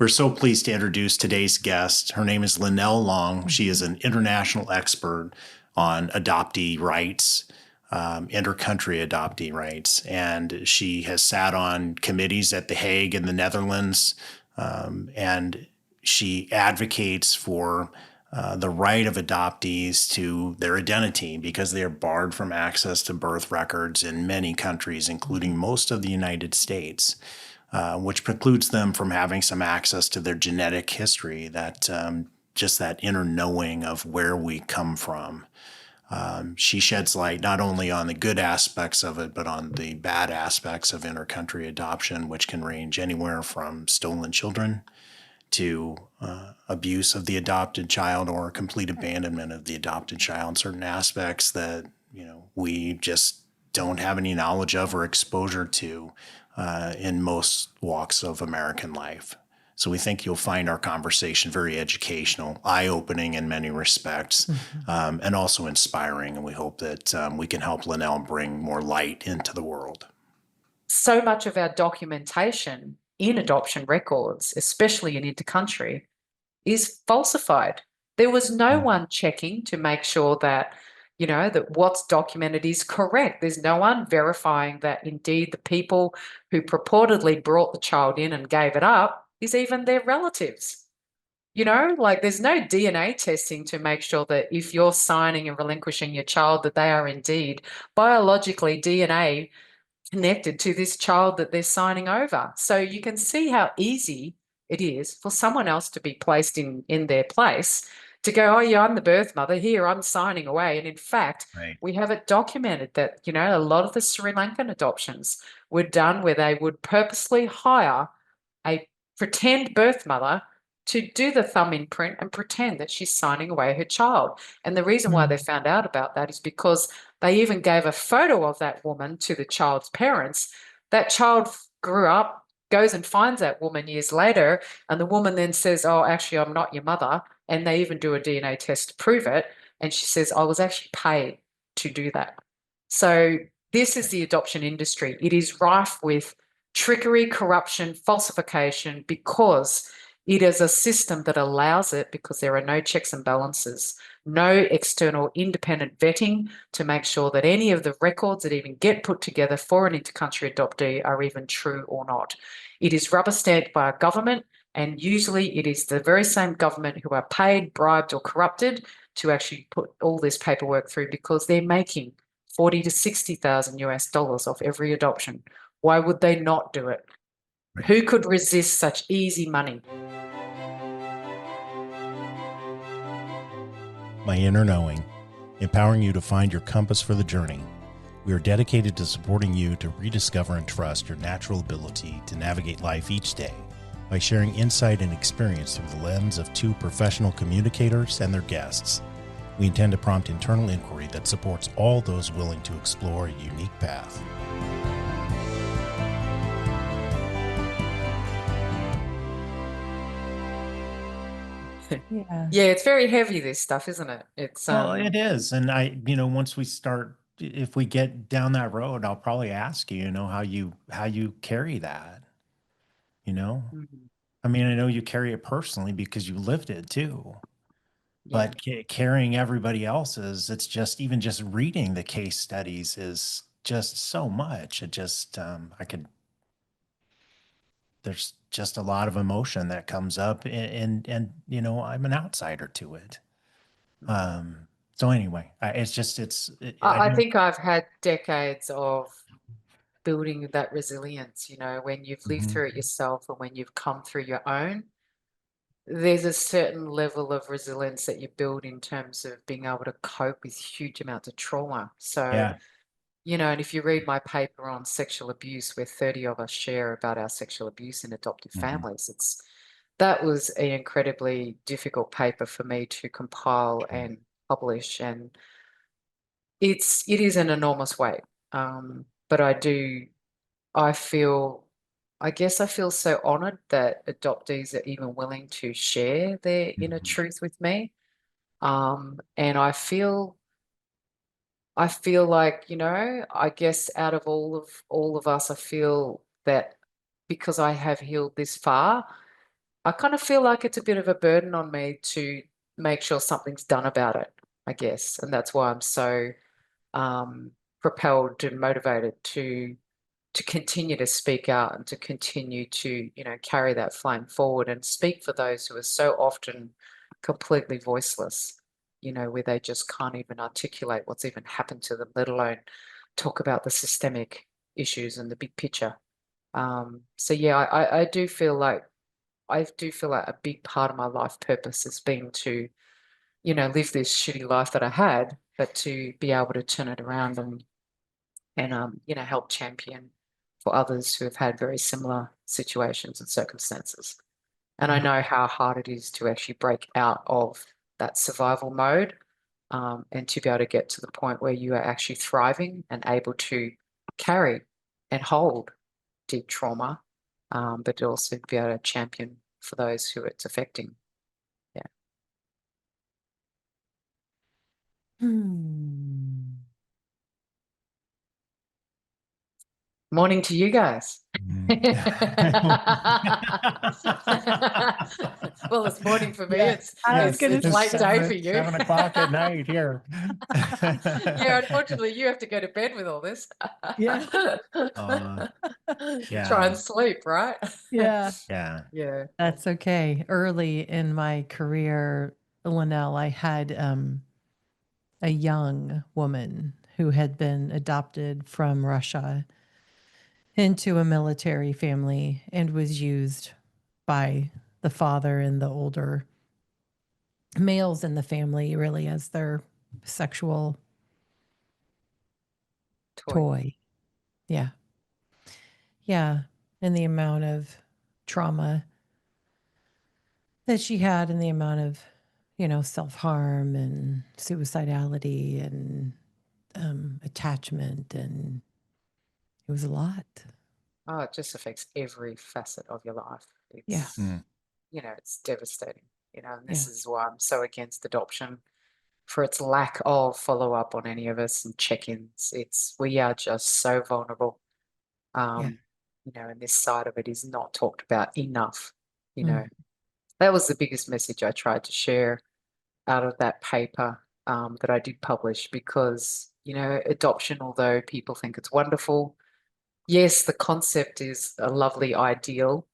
We're so pleased to introduce today's guest. Her name is Lynelle Long. She is an international expert on adoptee rights, intercountry adoptee rights, and she has sat on committees at The Hague in the Netherlands, and she advocates for the right of adoptees to their identity because they are barred from access to birth records in many countries, including most of the United States. Which precludes them from having some access to their genetic history, that just that inner knowing of where we come from. She sheds light not only on the good aspects of it, but on the bad aspects of intercountry adoption, which can range anywhere from stolen children to abuse of the adopted child or complete abandonment of the adopted child. Certain aspects that we just don't have any knowledge of or exposure to in most walks of American life. So we think you'll find our conversation very educational, eye-opening in many respects, and also inspiring. And we hope that we can help Lynelle bring more light into the world. So much of our documentation in adoption records, especially in intercountry, is falsified. There was no one checking to make sure that that what's documented is correct. There's no one verifying that indeed the people who purportedly brought the child in and gave it up is even their relatives. There's no DNA testing to make sure that if you're signing and relinquishing your child, that they are indeed biologically DNA connected to this child that they're signing over. So you can see how easy it is for someone else to be placed in their place, to go, oh yeah, I'm the birth mother, here, I'm signing away. And in fact, we have it documented that, a lot of the Sri Lankan adoptions were done where they would purposely hire a pretend birth mother to do the thumb imprint and pretend that she's signing away her child. And the reason why they found out about that is because they even gave a photo of that woman to the child's parents. That child grew up, goes and finds that woman years later, and the woman then says, oh, actually, I'm not your mother. And they even do a DNA test to prove it. And she says, I was actually paid to do that. So this is the adoption industry. It is rife with trickery, corruption, falsification, because it is a system that allows it, because there are no checks and balances, no external independent vetting to make sure that any of the records that even get put together for an intercountry adoptee are even true or not. It is rubber stamped by a government, and usually it is the very same government who are paid, bribed, or corrupted to actually put all this paperwork through, because they're making 40 to 60,000 US dollars off every adoption. Why would they not do it? Right. Who could resist such easy money? My inner knowing, empowering you to find your compass for the journey. We are dedicated to supporting you to rediscover and trust your natural ability to navigate life each day by sharing insight and experience through the lens of two professional communicators and their guests. We intend to prompt internal inquiry that supports all those willing to explore a unique path. Yeah, it's very heavy, this stuff, isn't it? It's Well, it is. And once we start, if we get down that road, I'll probably ask you, how you carry that, I mean, I know you carry it personally because you lived it too. But carrying everybody else's, it's just, even just reading the case studies is just so much. It just, there's just a lot of emotion that comes up, and I'm an outsider to it. So anyway, I think I've had decades of building that resilience, when you've lived through it yourself and when you've come through your own. There's a certain level of resilience that you build in terms of being able to cope with huge amounts of trauma. So, and if you read my paper on sexual abuse, where 30 of us share about our sexual abuse in adoptive families, that was an incredibly difficult paper for me to compile and publish, and it is an enormous weight. But I guess I feel so honored that adoptees are even willing to share their inner truth with me. And I feel like, I guess out of all of us, I feel that because I have healed this far, I kind of feel like it's a bit of a burden on me to make sure something's done about it, I guess. And that's why I'm so propelled and motivated to continue to speak out and to continue to, carry that flame forward and speak for those who are so often completely voiceless, where they just can't even articulate what's even happened to them, let alone talk about the systemic issues and the big picture. So yeah, I do feel like a big part of my life purpose has been to, live this shitty life that I had, but to be able to turn it around and help champion for others who have had very similar situations and circumstances. And I know how hard it is to actually break out of that survival mode, and to be able to get to the point where you are actually thriving and able to carry and hold deep trauma, but also be able to champion for those who it's affecting. Yeah. Morning to you guys. Well, it's morning for me. Yeah, It's I was gonna it's late day for say, you. 7 o'clock at night here. Yeah, unfortunately, you have to go to bed with all this. Yeah. Yeah. Try and sleep, right? Yeah, Yeah. Yeah. that's okay. Early in my career, Lynelle, I had a young woman who had been adopted from Russia into a military family and was used by the father and the older males in the family really as their sexual toy. Yeah. Yeah. And the amount of trauma that she had and the amount of, self-harm and suicidality and attachment, and it was a lot. Oh, it just affects every facet of your life. Yeah. It's, it's devastating, and this Yeah. is why I'm so against adoption, for its lack of follow-up on any of us and check-ins. We are just so vulnerable. Yeah. And this side of it is not talked about enough. Mm. That was the biggest message I tried to share out of that paper, that I did publish, because, adoption, although people think it's wonderful, yes, the concept is a lovely ideal,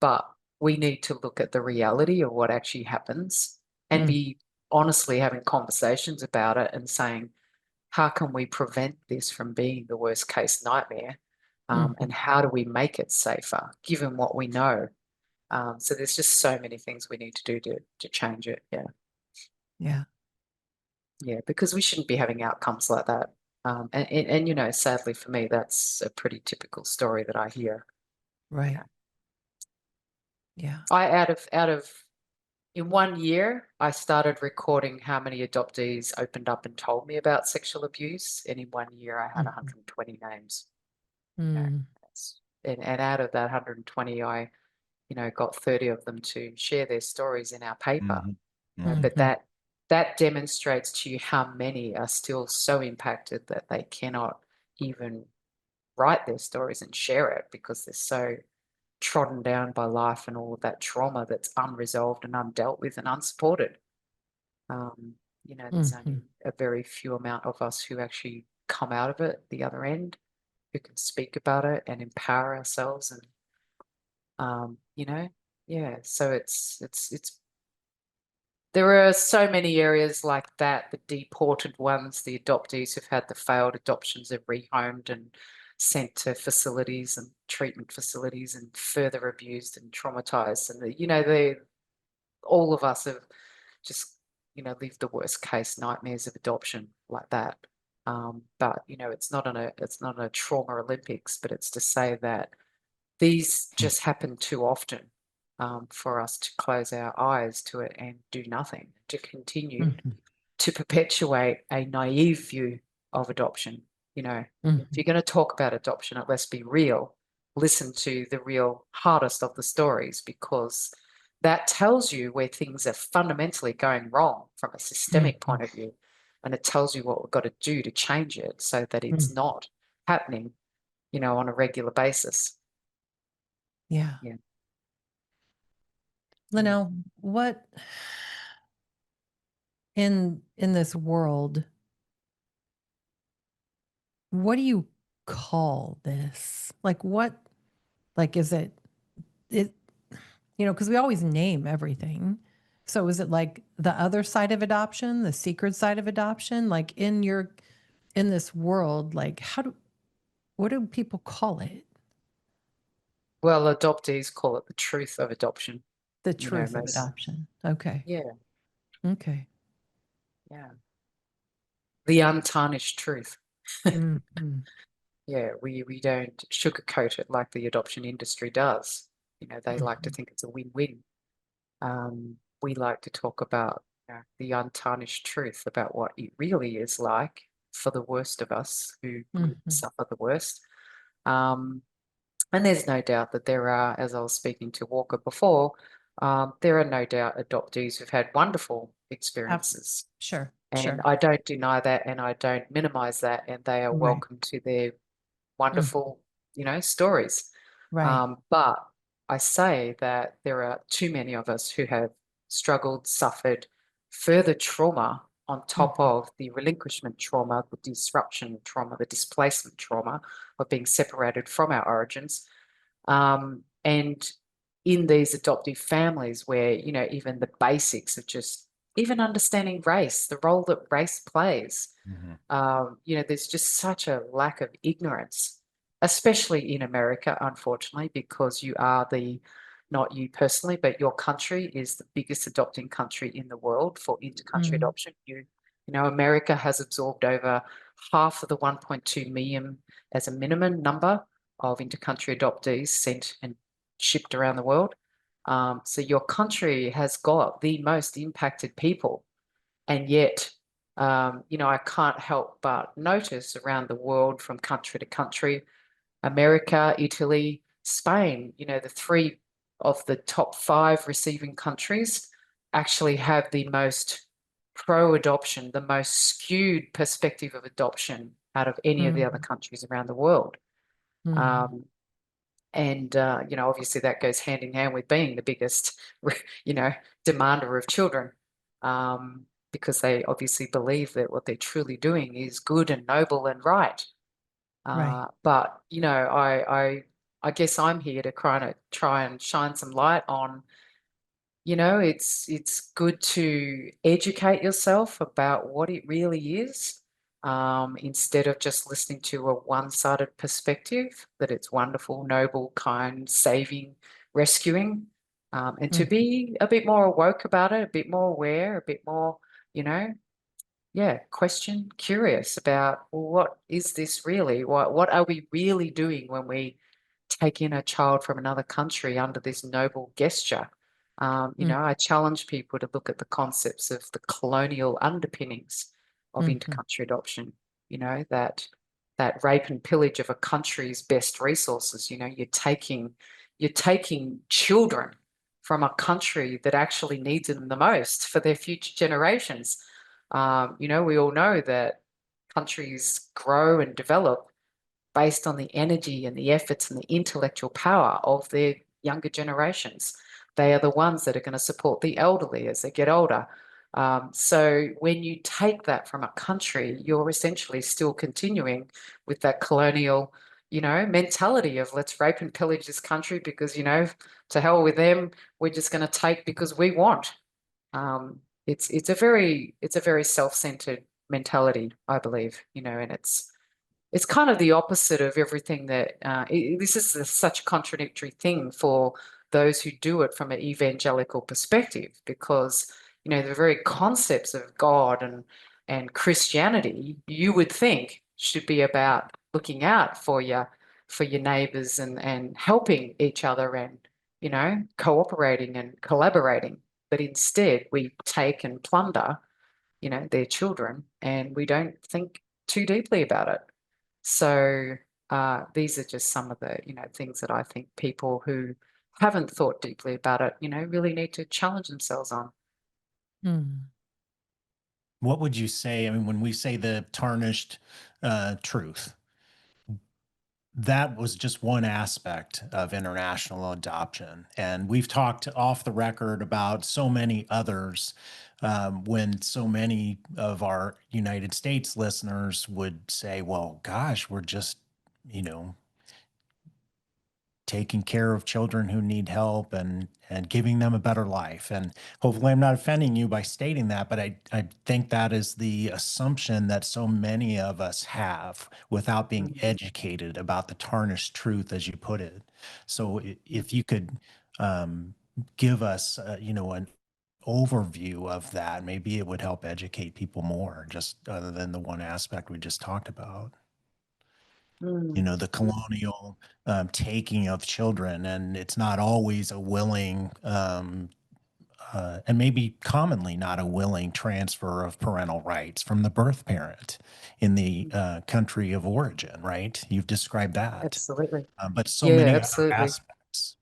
but we need to look at the reality of what actually happens and Mm. be honestly having conversations about it and saying, how can we prevent this from being the worst case nightmare? And how do we make it safer given what we know? So there's just so many things we need to do to change it. Yeah. Yeah. Yeah, because we shouldn't be having outcomes like that. And sadly for me, that's a pretty typical story that I hear. Right. Yeah. In 1 year, I started recording how many adoptees opened up and told me about sexual abuse. And in 1 year, I had 120 names. Mm. And out of that 120, I, got 30 of them to share their stories in our paper. But that demonstrates to you how many are still so impacted that they cannot even write their stories and share it because they're so trodden down by life and all of that trauma that's unresolved and undealt with and unsupported. There's only a very few amount of us who actually come out of it the other end, who can speak about it and empower ourselves. And yeah, so it's there are so many areas like that, the deported ones, the adoptees who've had the failed adoptions are rehomed and sent to facilities and treatment facilities and further abused and traumatized. And all of us have just, lived the worst case nightmares of adoption like that. But it's not on a trauma Olympics, but it's to say that these just happen too often, for us to close our eyes to it and do nothing, to continue to perpetuate a naive view of adoption. If you're going to talk about adoption, let's be real. Listen to the real hardest of the stories, because that tells you where things are fundamentally going wrong from a systemic point of view. And it tells you what we've got to do to change it so that it's not happening, on a regular basis. Yeah. Yeah. Lynelle, what in this world, what do you call this? Like what, like is it, because we always name everything. So is it like the other side of adoption, the secret side of adoption? Like in this world, like what do people call it? Well, adoptees call it the truth of adoption. The You know, truth of most. adoption. Okay. Yeah, Okay. yeah. The untarnished truth. Mm-hmm. Yeah, we don't sugarcoat it like the adoption industry does. You know, they like to think it's a win-win. We like to talk about, the untarnished truth about what it really is like for the worst of us who Mm-hmm. suffer the worst. Um, and there's no doubt that there are, as I was speaking to Walker before, there are no doubt adoptees who've had wonderful experiences. Sure. And Sure. I don't deny that and I don't minimize that. And they are Right. welcome to their Mm. wonderful, stories. Right. But I say that there are too many of us who have struggled, suffered further trauma on top Mm-hmm. of the relinquishment trauma, the disruption trauma, the displacement trauma of being separated from our origins. And in these adoptive families where, even the basics of just even understanding race, the role that race plays, there's just such a lack of ignorance, especially in America, unfortunately, because you are not you personally, but your country is the biggest adopting country in the world for intercountry Mm. adoption. America has absorbed over half of the 1.2 million as a minimum number of intercountry adoptees sent and shipped around the world. So your country has got the most impacted people, and yet, I can't help but notice around the world from country to country, America, Italy, Spain, the three of the top 5 receiving countries actually have the most pro-adoption, the most skewed perspective of adoption out of any of the other Mm. countries around the world. Mm. Um, and, obviously that goes hand in hand with being the biggest, demander of children, because they obviously believe that what they're truly doing is good and noble and right. Right. But, I guess I'm here to try and shine some light on, it's good to educate yourself about what it really is, instead of just listening to a one-sided perspective, that it's wonderful, noble, kind, saving, rescuing, and to Mm. be a bit more awoke about it, a bit more aware, a bit more, curious about, well, what is this really? What are we really doing when we take in a child from another country under this noble gesture? Mm. I challenge people to look at the concepts of the colonial underpinnings of Mm-hmm. intercountry adoption, that rape and pillage of a country's best resources. You're taking children from a country that actually needs them the most for their future generations. We all know that countries grow and develop based on the energy and the efforts and the intellectual power of their younger generations. They are the ones that are going to support the elderly as they get older. So when you take that from a country, you're essentially still continuing with that colonial, mentality of let's rape and pillage this country because, to hell with them, we're just going to take because we want. It's a very self-centered mentality, I believe, and it's kind of the opposite of everything that this is such a contradictory thing for those who do it from an evangelical perspective, because the very concepts of God and Christianity, you would think, should be about looking out for your neighbors and helping each other and cooperating and collaborating. But instead we take and plunder their children, and we don't think too deeply about it. So these are just some of the things that I think people who haven't thought deeply about it really need to challenge themselves on. Mm. What would you say? I mean, when we say the tarnished truth, that was just one aspect of international adoption. And we've talked off the record about so many others, when so many of our United States listeners would say, well, gosh, we're just, you know, taking care of children who need help and giving them a better life. And hopefully I'm not offending you by stating that, but I think that is the assumption that so many of us have without being Mm. educated about the tarnished truth, as you put it. So if you could um, give us, an overview of that, maybe it would help educate people more, just other than the one aspect we just talked about. Mm. The colonial taking of children, and it's not always a willing, and maybe commonly not a willing transfer of parental rights from the birth parent in the country of origin, right? You've described that, Absolutely. but so Yeah, many other absolutely. aspects.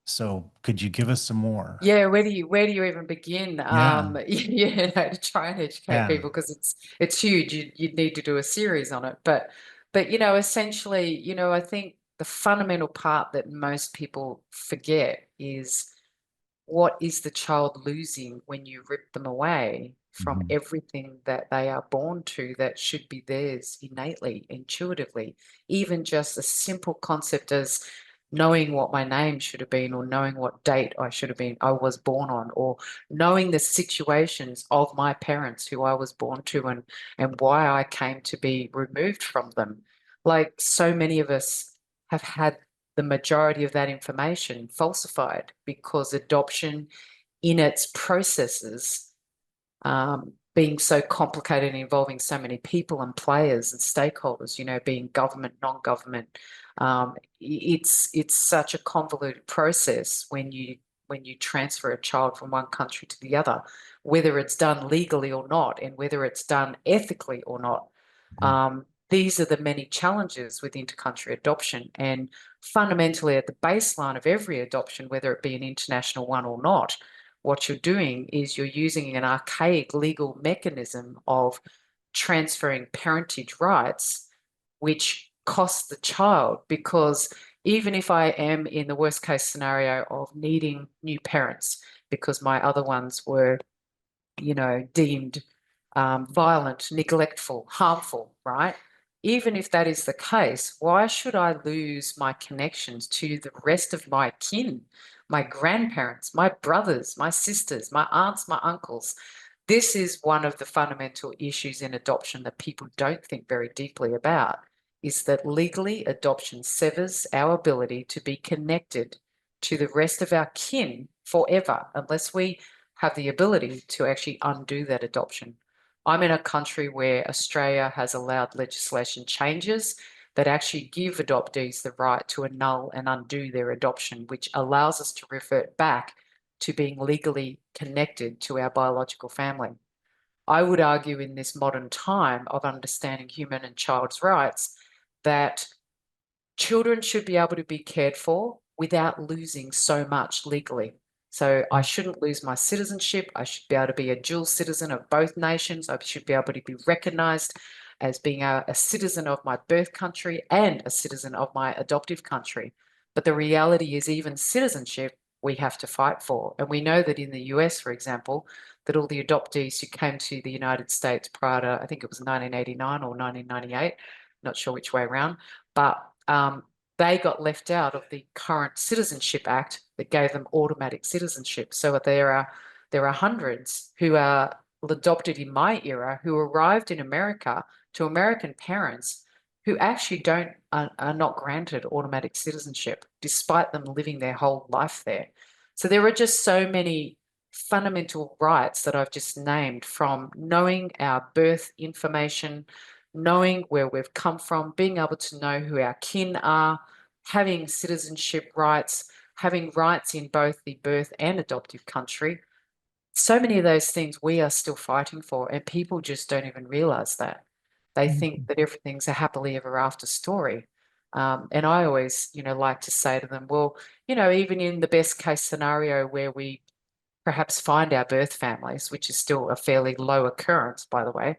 So could you give us some more? Yeah, where do you even begin? Yeah, To try and educate yeah. people because it's huge. You'd need to do a series on it. But essentially, I think the fundamental part that most people forget is, what is the child losing when you rip them away from Mhm. everything that they are born to that should be theirs innately, intuitively? Even just a simple concept as knowing what my name should have been, or knowing what date I was born on, or knowing the situations of my parents who I was born to, and why I came to be removed from them. Like, so many of us have had the majority of that information falsified because adoption in its processes, being so complicated and involving so many people and players and stakeholders, being government, non-government, it's such a convoluted process when you transfer a child from one country to the other, whether it's done legally or not, and whether it's done ethically or not. Mhm. These are the many challenges with intercountry adoption. And fundamentally, at the baseline of every adoption, whether it be an international one or not, what you're doing is you're using an archaic legal mechanism of transferring parentage rights, which costs the child. Because even if I am in the worst case scenario of needing new parents because my other ones were, deemed violent, neglectful, harmful, right? Even if that is the case, why should I lose my connections to the rest of my kin, my grandparents, my brothers, my sisters, my aunts, my uncles? This is one of the fundamental issues in adoption that people don't think very deeply about, is that legally adoption severs our ability to be connected to the rest of our kin forever, unless we have the ability to actually undo that adoption. I'm in a country where Australia has allowed legislation changes that actually give adoptees the right to annul and undo their adoption, which allows us to revert back to being legally connected to our biological family. I would argue, in this modern time of understanding human and child's rights, that children should be able to be cared for without losing so much legally. So I shouldn't lose my citizenship. I should be able to be a dual citizen of both nations. I should be able to be recognized as being a citizen of my birth country and a citizen of my adoptive country. But the reality is, even citizenship, we have to fight for. And we know that in the US, for example, that all the adoptees who came to the United States prior to, I think it was 1989 or 1998, not sure which way around, but they got left out of the current Citizenship Act that gave them automatic citizenship. So there are hundreds who are adopted in my era who arrived in America to American parents who actually are not granted automatic citizenship, despite them living their whole life there. So there are just so many fundamental rights that I've just named, from knowing our birth information, knowing where we've come from, being able to know who our kin are, having citizenship rights, having rights in both the birth and adoptive country. So many of those things we are still fighting for, and people just don't even realize that. They think Mhm. that everything's a happily ever after story. And I always, like to say to them, well, even in the best case scenario where we perhaps find our birth families, which is still a fairly low occurrence, by the way,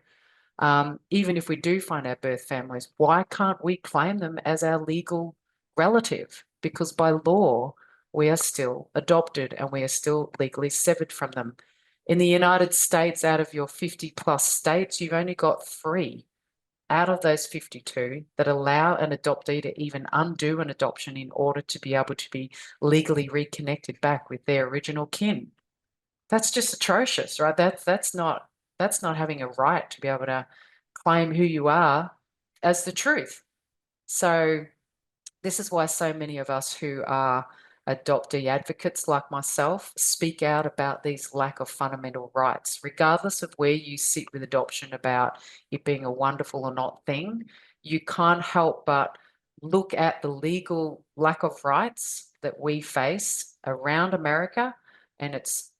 Even if we do find our birth families, why can't we claim them as our legal relative? Because by law, we are still adopted and we are still legally severed from them. In the United States, out of your 50 plus states, you've only got 3 out of those 52 that allow an adoptee to even undo an adoption in order to be able to be legally reconnected back with their original kin. That's just atrocious, right? That's not having a right to be able to claim who you are as the truth. So this is why so many of us who are adoptee advocates like myself speak out about these lack of fundamental rights, regardless of where you sit with adoption about it being a wonderful or not thing. You can't help but look at the legal lack of rights that we face around America, and it's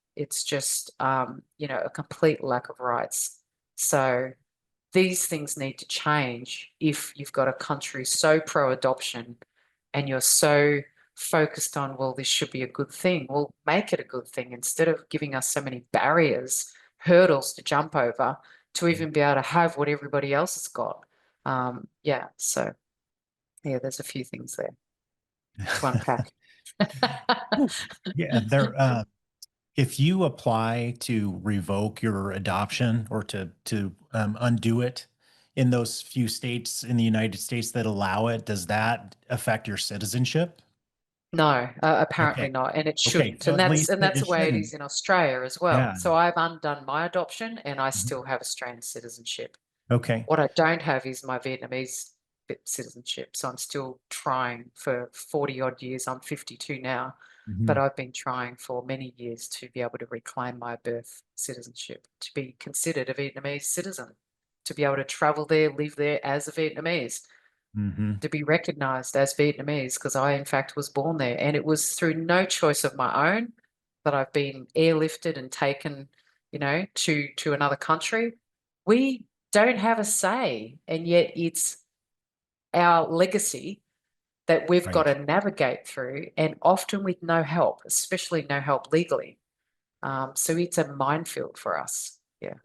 just a complete lack of rights. So these things need to change if you've got a country so pro-adoption and you're so focused on, well, this should be a good thing. Well, make it a good thing instead of giving us so many barriers, hurdles to jump over to even be able to have what everybody else has got. So there's a few things there to unpack. Yeah, there. If you apply to revoke your adoption or to undo it in those few states in the United States that allow it, does that affect your citizenship? No, apparently Okay. not, and it Okay. shouldn't. So And at that's least and that's it the way it shouldn't. is in Australia as well. Yeah. So I've undone my adoption and I Mhm. still have Australian citizenship. Okay. What I don't have is my Vietnamese citizenship. So I'm still trying for 40 odd years. I'm 52 now, but Mhm. I've been trying for many years to be able to reclaim my birth citizenship, to be considered a Vietnamese citizen, to be able to travel there, live there as a Vietnamese, Mhm. to be recognized as Vietnamese, because I, in fact, was born there. And it was through no choice of my own that I've been airlifted and taken, to another country. We don't have a say, and yet it's our legacy that we've got Right. to navigate through, and often with no help, especially no help legally. So it's a minefield for us. Yeah.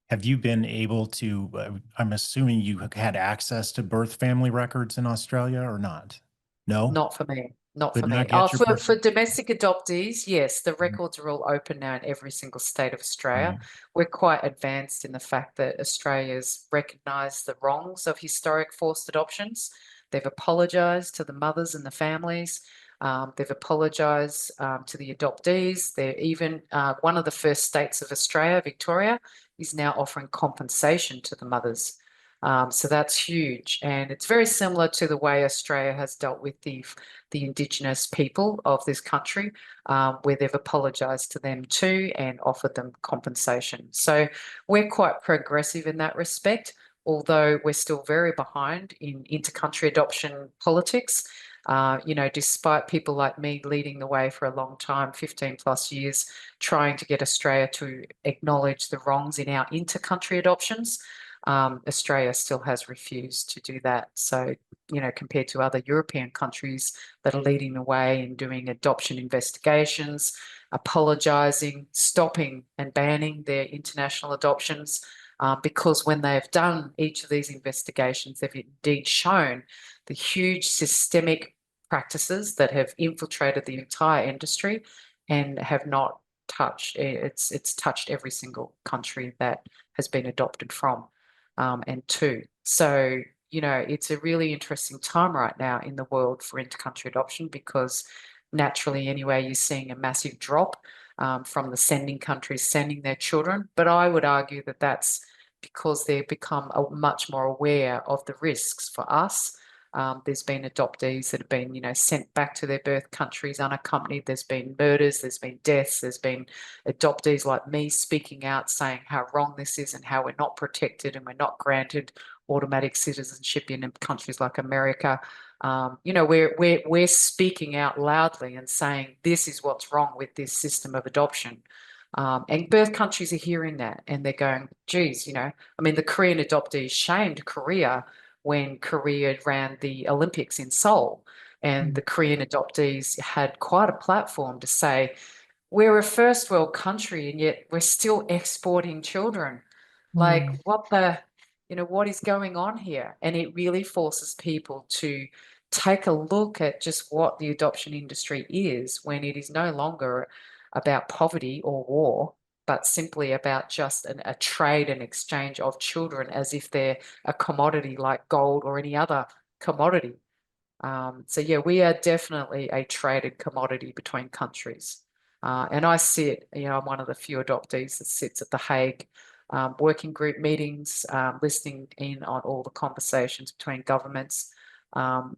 Have you been able to, I'm assuming you had access to birth family records in Australia or not? No? Not for me. Not Could for not me. Oh, get your birth. for domestic adoptees, yes, the Mhm. records are all open now in every single state of Australia. Right. We're quite advanced in the fact that Australia's recognised the wrongs of historic forced adoptions. They've apologised to the mothers and the families. They've apologised to the adoptees. They're even one of the first states of Australia, Victoria, is now offering compensation to the mothers. So that's huge, and it's very similar to the way Australia has dealt with the Indigenous people of this country, where they've apologised to them too and offered them compensation. So we're quite progressive in that respect, although we're still very behind in inter-country adoption politics. Despite people like me leading the way for a long time, 15 plus years, trying to get Australia to acknowledge the wrongs in our inter-country adoptions. Australia still has refused to do that. So, compared to other European countries that are leading the way in doing adoption investigations, apologising, stopping and banning their international adoptions, because when they've done each of these investigations, they've indeed shown the huge systemic practices that have infiltrated the entire industry and have not touched. It's touched every single country that has been adopted from. And two. So, it's a really interesting time right now in the world for inter-country adoption, because naturally, anyway, you're seeing a massive drop from the sending countries sending their children. But I would argue that that's because they've become much more aware of the risks for us. There's been adoptees that have been, sent back to their birth countries unaccompanied. There's been murders, there's been deaths, there's been adoptees like me speaking out, saying how wrong this is and how we're not protected and we're not granted automatic citizenship in countries like America. We're speaking out loudly and saying this is what's wrong with this system of adoption. And birth countries are hearing that and they're going, geez, the Korean adoptees shamed Korea when Korea ran the Olympics in Seoul. And the Korean adoptees had quite a platform to say, we're a first world country and yet we're still exporting children. Like, what the what is going on here? And it really forces people to take a look at just what the adoption industry is, when it is no longer about poverty or war, but simply about just a trade and exchange of children as if they're a commodity like gold or any other commodity. So yeah, we are definitely a traded commodity between countries. And I sit, I'm one of the few adoptees that sits at the Hague working group meetings, listening in on all the conversations between governments. And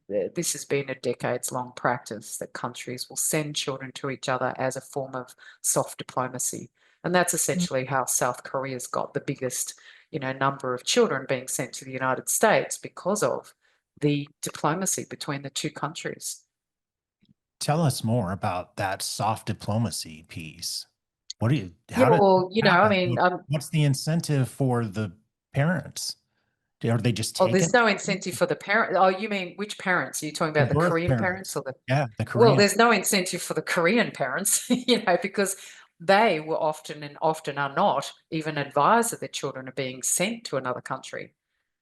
this has been a decades-long practice that countries will send children to each other as a form of soft diplomacy. And that's essentially how South Korea's got the biggest, number of children being sent to the United States, because of the diplomacy between the two countries. Tell us more about that soft diplomacy piece. What do you, Yeah, how does well, it happen? I mean, What's the incentive for the parents? Are they just oh, there's taken? no incentive for the parent. Oh, you mean which parents? Are you talking The about the birth Korean parents parents. or the? Yeah, the Well, Korean. there's no incentive for the Korean parents, because they were often and often are not even advised that their children are being sent to another country.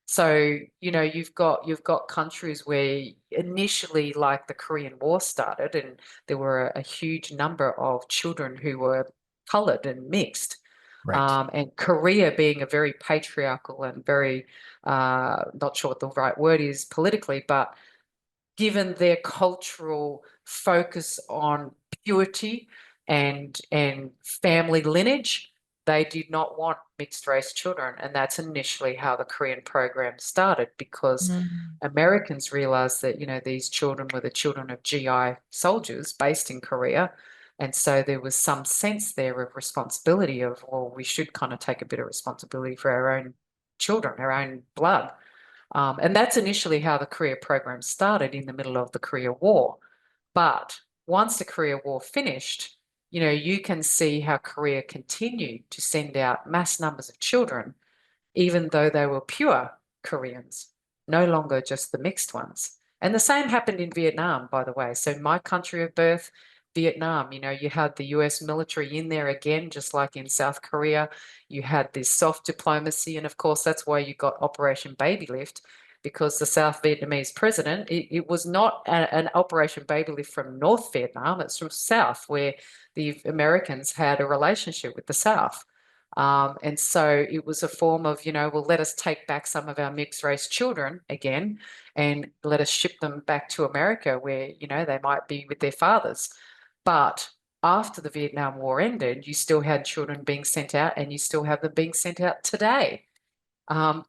So, you've got countries where initially, like the Korean War started, and there were a huge number of children who were colored and mixed. Right. And Korea being a very patriarchal and very, not sure what the right word is politically, but given their cultural focus on purity and family lineage, they did not want mixed race children. And that's initially how the Korean program started, because Mm. Americans realized that, these children were the children of GI soldiers based in Korea. And so there was some sense there of responsibility of, well, we should kind of take a bit of responsibility for our own children, our own blood. And that's initially how the Korea program started in the middle of the Korea War. But once the Korea War finished, you can see how Korea continued to send out mass numbers of children, even though they were pure Koreans, no longer just the mixed ones. And the same happened in Vietnam, by the way. So my country of birth, Vietnam, you had the US military in there again, just like in South Korea. You had this soft diplomacy. And of course, that's why you got Operation Baby Lift, because the South Vietnamese president, it was not an Operation Baby Lift from North Vietnam, it's from South, where the Americans had a relationship with the South. And so it was a form of, well, let us take back some of our mixed race children again and let us ship them back to America where, they might be with their fathers. But after the Vietnam War ended, you still had children being sent out, and you still have them being sent out today,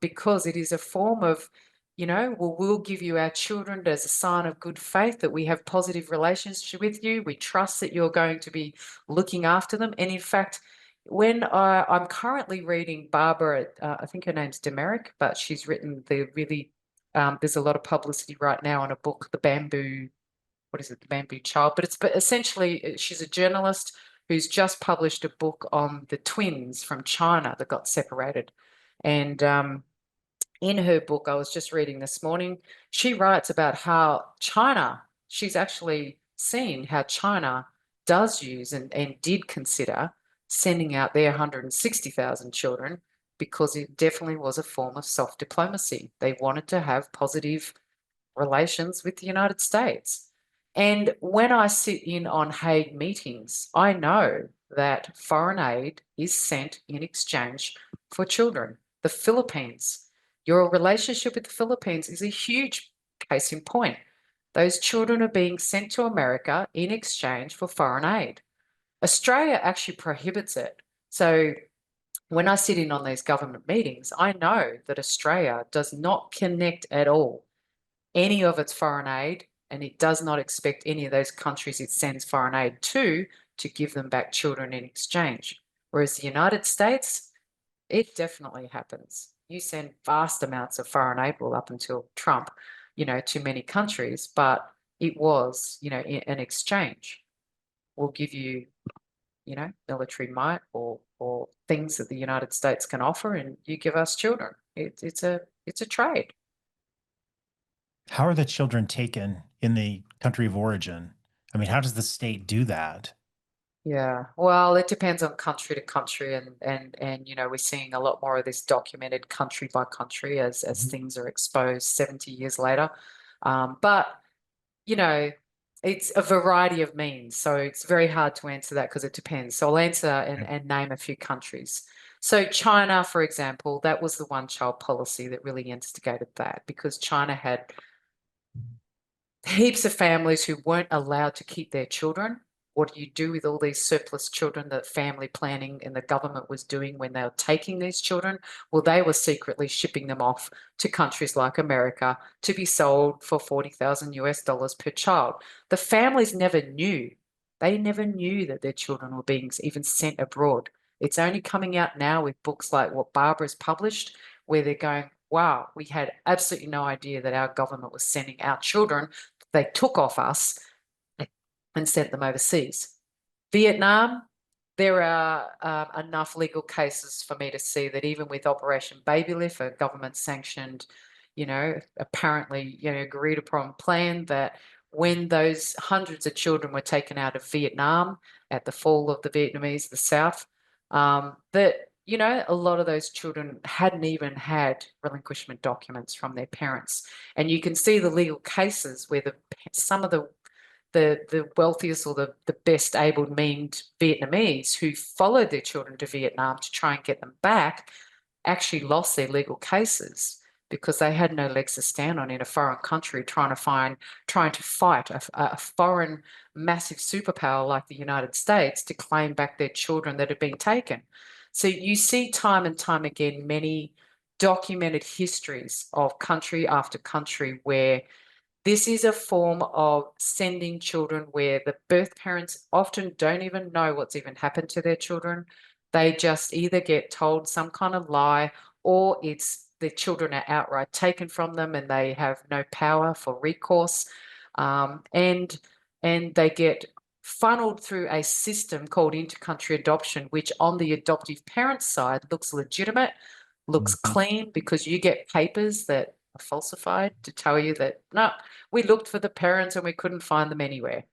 because it is a form of, well, we'll give you our children as a sign of good faith that we have positive relationship with you. We trust that you're going to be looking after them. And in fact, when I'm currently reading Barbara, I think her name's Demerick, but she's written the really, there's a lot of publicity right now on a book, The Bamboo, what is it, The Bamboo Child? But essentially, she's a journalist who's just published a book on the twins from China that got separated. And in her book, I was just reading this morning, she writes about how China, she's actually seen how China does use and did consider sending out their 160,000 children, because it definitely was a form of soft diplomacy. They wanted to have positive relations with the United States. And when I sit in on Hague meetings, I know that foreign aid is sent in exchange for children. The Philippines, your relationship with the Philippines is a huge case in point. Those children are being sent to America in exchange for foreign aid. Australia actually prohibits it. So when I sit in on these government meetings, I know that Australia does not connect at all any of its foreign aid, and it does not expect any of those countries it sends foreign aid to give them back children in exchange. Whereas the United States, it definitely happens. You send vast amounts of foreign aid, well, up until Trump, to many countries, but it was, an exchange. We'll give you, military might or things that the United States can offer, and you give us children. It's a trade. How are the children taken in the country of origin? I mean, how does the state do that? Yeah. Well, it depends on country to country, and you know, we're seeing a lot more of this documented country by country as things are exposed 70 years later. But you know, it's a variety of means, so it's very hard to answer that because it depends. So I'll answer and name a few countries. So China, for example, that was the one-child policy that really instigated that, because China had heaps of families who weren't allowed to keep their children. What do you do with all these surplus children that family planning and the government was doing when they were taking these children? Well, they were secretly shipping them off to countries like America to be sold for 40,000 US dollars per child. The families never knew. They never knew that their children were being even sent abroad. It's only coming out now with books like what Barbara's published, where they're going, wow, we had absolutely no idea that our government was sending our children they took off us and sent them overseas. Vietnam, there are enough legal cases for me to see that even with Operation Babylift, a government-sanctioned, you know, apparently, you know, agreed upon plan, that when those hundreds of children were taken out of Vietnam at the fall of the Vietnamese, the South, that you know, a lot of those children hadn't even had relinquishment documents from their parents. And you can see the legal cases where some of the wealthiest or the best able meaned Vietnamese who followed their children to Vietnam to try and get them back actually lost their legal cases because they had no legs to stand on in a foreign country trying to fight a foreign massive superpower like the United States to claim back their children that had been taken. So you see time and time again many documented histories of country after country where this is a form of sending children where the birth parents often don't even know what's even happened to their children. They just either get told some kind of lie, or it's the children are outright taken from them and they have no power for recourse. And they get funneled through a system called intercountry adoption, which on the adoptive parent side looks legitimate, looks clean, because you get papers that are falsified to tell you that, no, we looked for the parents and we couldn't find them anywhere.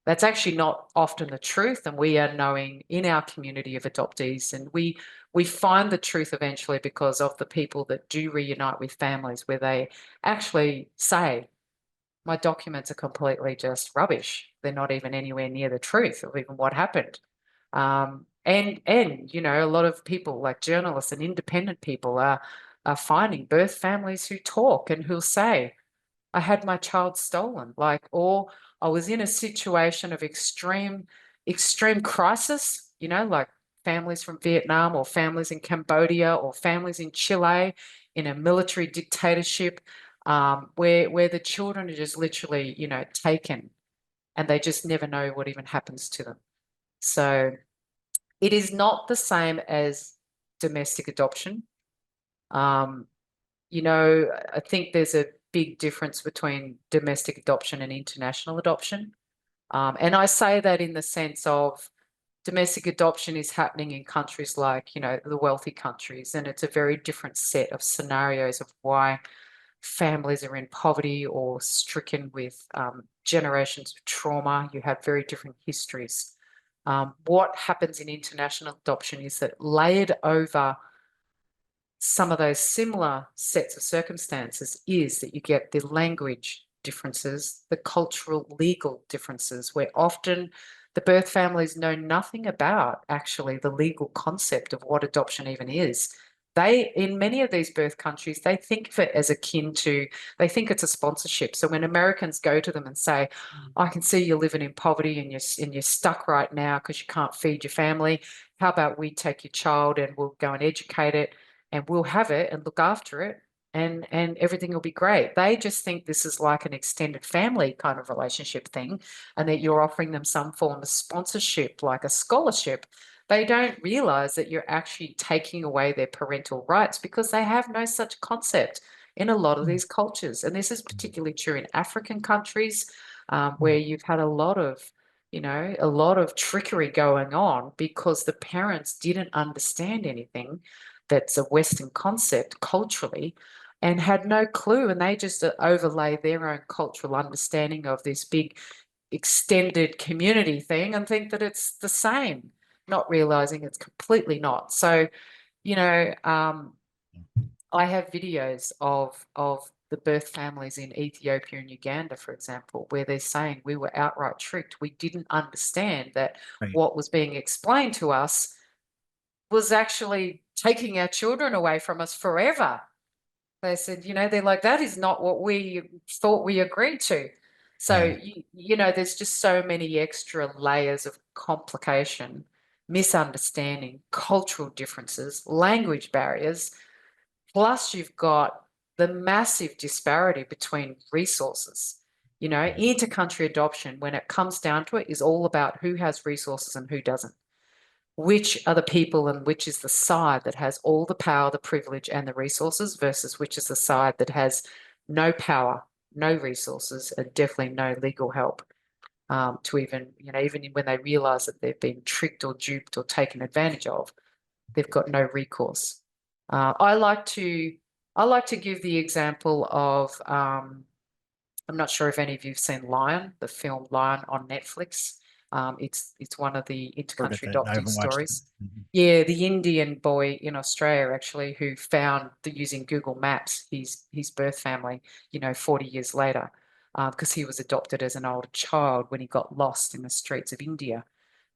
That's actually not often the truth, and we are knowing in our community of adoptees, and we find the truth eventually because of the people that do reunite with families where they actually say, my documents are completely just rubbish. They're not even anywhere near the truth of even what happened. And you know, a lot of people like journalists and independent people are finding birth families who talk and who'll say, I had my child stolen, like, or I was in a situation of extreme crisis, you know, like families from Vietnam or families in Cambodia or families in Chile in a military dictatorship, where the children are just literally, you know, taken and they just never know what even happens to them. So it is not the same as domestic adoption. You know, I think there's a big difference between domestic adoption and international adoption. And I say that in the sense of domestic adoption is happening in countries like, you know, the wealthy countries, and it's a very different set of scenarios of why families are in poverty or stricken with generations of trauma. You have very different histories. What happens in international adoption is that layered over some of those similar sets of circumstances is that you get the language differences, the cultural legal differences, where often the birth families know nothing about actually the legal concept of what adoption even is. They, in many of these birth countries, they think of it as akin to, they think it's a sponsorship. So when Americans go to them and say, I can see you're living in poverty and you're stuck right now because you can't feed your family, how about we take your child and we'll go and educate it and we'll have it and look after it, and everything will be great. They just think this is like an extended family kind of relationship thing, and that you're offering them some form of sponsorship, like a scholarship. They don't realize that you're actually taking away their parental rights because they have no such concept in a lot of these cultures. And this is particularly true in African countries, where you've had a lot of, you know, a lot of trickery going on because the parents didn't understand anything that's a Western concept culturally and had no clue. And they just overlay their own cultural understanding of this big extended community thing and think that it's the same, not realizing it's completely not. So, you know, I have videos of the birth families in Ethiopia and Uganda, for example, where they're saying we were outright tricked. We didn't understand that Right. what was being explained to us was actually taking our children away from us forever. They said, you know, they're like, that is not what we thought we agreed to. So, Yeah. you know, there's just so many extra layers of complication, misunderstanding, cultural differences, language barriers. Plus, you've got the massive disparity between resources. You know, inter-country adoption, when it comes down to it, is all about who has resources and who doesn't. Which are the people and which is the side that has all the power, the privilege, and the resources versus which is the side that has no power, no resources, and definitely no legal help to even, you know, even when they realize that they've been tricked or duped or taken advantage of, they've got no recourse. I like to give the example of I'm not sure if any of you've seen Lion, the film Lion on Netflix. It's one of the Heard of intercountry it. I adoptee haven't watched it. stories. Yeah, the Indian boy in Australia actually who found using Google Maps his birth family, you know, 40 years later, because he was adopted as an older child when he got lost in the streets of India.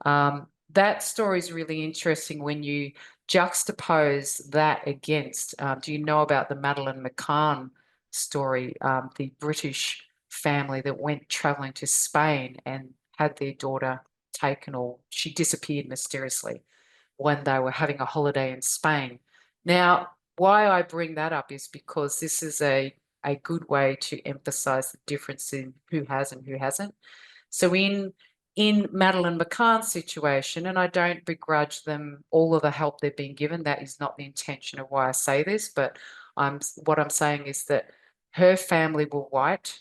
That story is really interesting when you juxtapose that against. Do you know about the Madeleine McCann story? The British family that went traveling to Spain and had their daughter taken, or she disappeared mysteriously when they were having a holiday in Spain. Now, why I bring that up is because this is a good way to emphasize the difference in who has and who hasn't. So in Madeleine McCann's situation, and I don't begrudge them all of the help they've been given. That is not the intention of why I say this, but what I'm saying is that her family were white,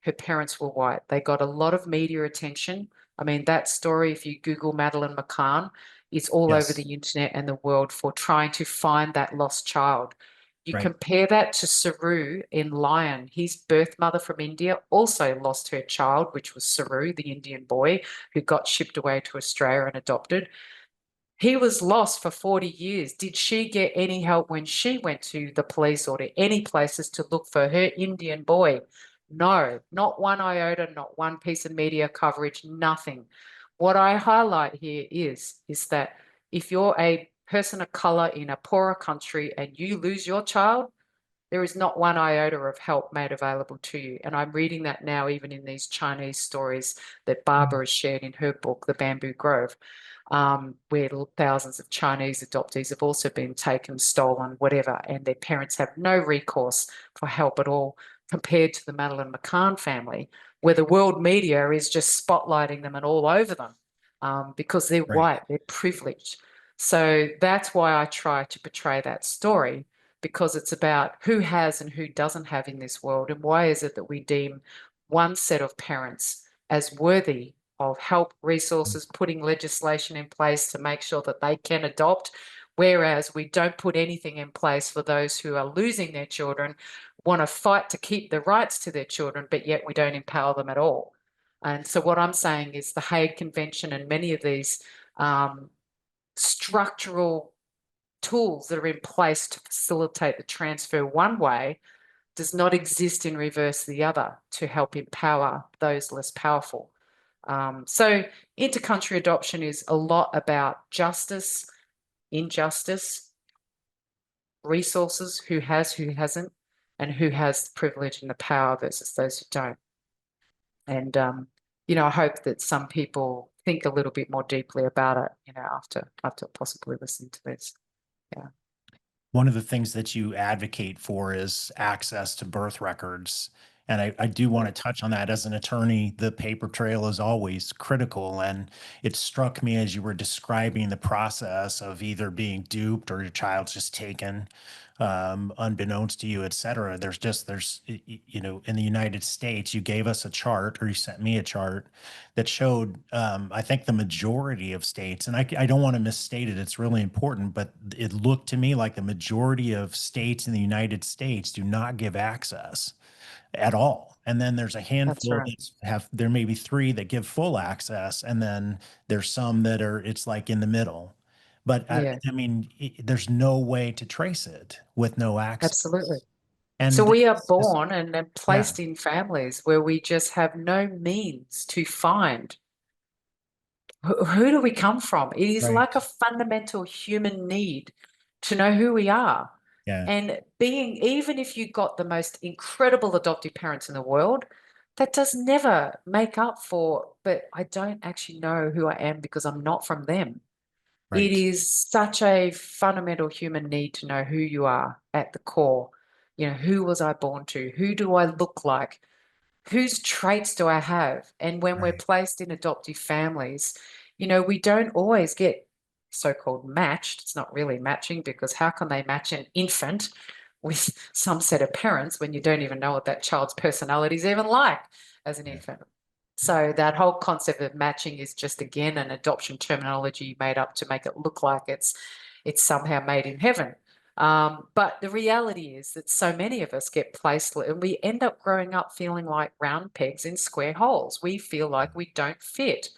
her parents were white. They got a lot of media attention. I mean, that story, if you Google Madeleine McCann, it's all over Yes. the internet and the world for trying to find that lost child. You Right. compare that to Saru in Lion. His birth mother from India also lost her child, which was Saru, the Indian boy who got shipped away to Australia and adopted. He was lost for 40 years. Did she get any help when she went to the police or to any places to look for her Indian boy? No, not one iota, not one piece of media coverage, nothing. What I highlight here is that if you're a person of color in a poorer country and you lose your child, there is not one iota of help made available to you. And I'm reading that now, even in these Chinese stories that Barbara has shared in her book, The Bamboo Grove, where thousands of Chinese adoptees have also been taken, stolen, whatever, and their parents have no recourse for help at all, compared to the Madeleine McCann family, where the world media is just spotlighting them and all over them because they're Right. white, they're privileged. So that's why I try to portray that story, because it's about who has and who doesn't have in this world, and why is it that we deem one set of parents as worthy of help, resources, putting legislation in place to make sure that they can adopt, whereas we don't put anything in place for those who are losing their children, want to fight to keep the rights to their children, but yet we don't empower them at all. And so what I'm saying is the Hague Convention and many of these structural tools that are in place to facilitate the transfer one way does not exist in reverse the other to help empower those less powerful. So inter-country adoption is a lot about justice, injustice, resources, who has, who hasn't, and who has the privilege and the power versus those who don't. And, you know, I hope that some people think a little bit more deeply about it, you know, after possibly listening to this. Yeah. One of the things that you advocate for is access to birth records. And I do want to touch on that. As an attorney, the paper trail is always critical. And it struck me as you were describing the process of either being duped or your child's just taken, unbeknownst to you, et cetera. You know, in the United States, you gave us a chart, or you sent me a chart that showed, I think, the majority of states, and I don't want to misstate it, it's really important, but it looked to me like the majority of states in the United States do not give access at all. And then there's a That's handful right. there may be 3 that give full access. And then there's some that it's like in the middle. But Yeah, I mean, there's no way to trace it with no access. absolutely. So And we are it's- born and then yeah, placed in families where we just have no means to find who do we come from? It is right. like a fundamental human need to know who we are. Yeah, And being, even if you got the most incredible adoptive parents in the world, that does never make up for, but I don't actually know who I am because I'm not from them. It right. is such a fundamental human need to know who you are at the core. You know, who was I born to? Who do I look like? Whose traits do I have? And when we're Right. placed in adoptive families, you know, we don't always get so-called matched. It's not really matching because how can they match an infant with some set of parents when you don't even know what that child's personality is even like as an Yeah. infant? So that whole concept of matching is just again an adoption terminology made up to make it look like it's somehow made in heaven. But the reality is that so many of us get placed and we end up growing up feeling like round pegs in square holes. We feel like we don't fit.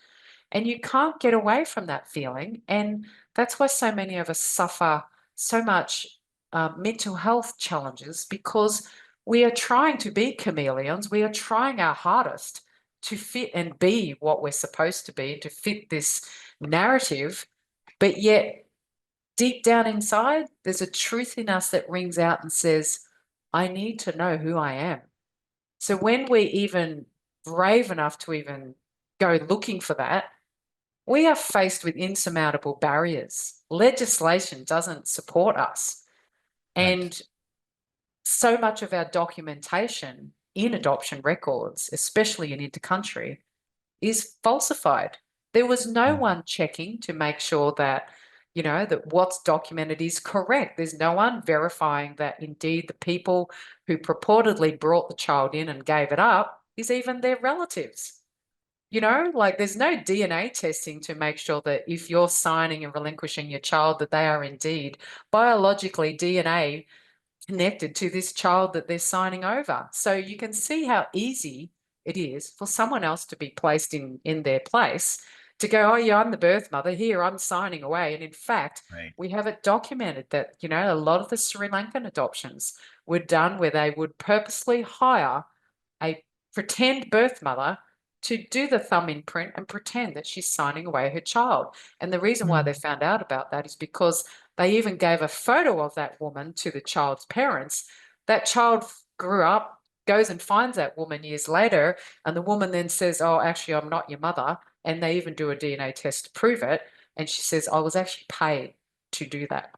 And you can't get away from that feeling. And that's why so many of us suffer so much mental health challenges because we are trying to be chameleons. We are trying our hardest to fit and be what we're supposed to be, to fit this narrative. But yet, deep down inside, there's a truth in us that rings out and says, I need to know who I am. So when we're even brave enough to even go looking for that, we are faced with insurmountable barriers. Legislation doesn't support us. Right. And so much of our documentation in adoption records, especially in intercountry, is falsified. There was no Mm. one checking to make sure that, you know, that what's documented is correct. There's no one verifying that indeed the people who purportedly brought the child in and gave it up is even their relatives. You know, like there's no DNA testing to make sure that if you're signing and relinquishing your child, that they are indeed biologically DNA connected to this child that they're signing over. So you can see how easy it is for someone else to be placed in their place to go, oh yeah, I'm the birth mother here, I'm signing away. And in fact, Right. we have it documented that, you know, a lot of the Sri Lankan adoptions were done where they would purposely hire a pretend birth mother to do the thumb imprint and pretend that she's signing away her child. And the reason why they Mm. found out about that is because they even gave a photo of that woman to the child's parents. That child grew up, goes and finds that woman years later, and the woman then says, oh, actually, I'm not your mother. And they even do a DNA test to prove it. And she says, I was actually paid to do that.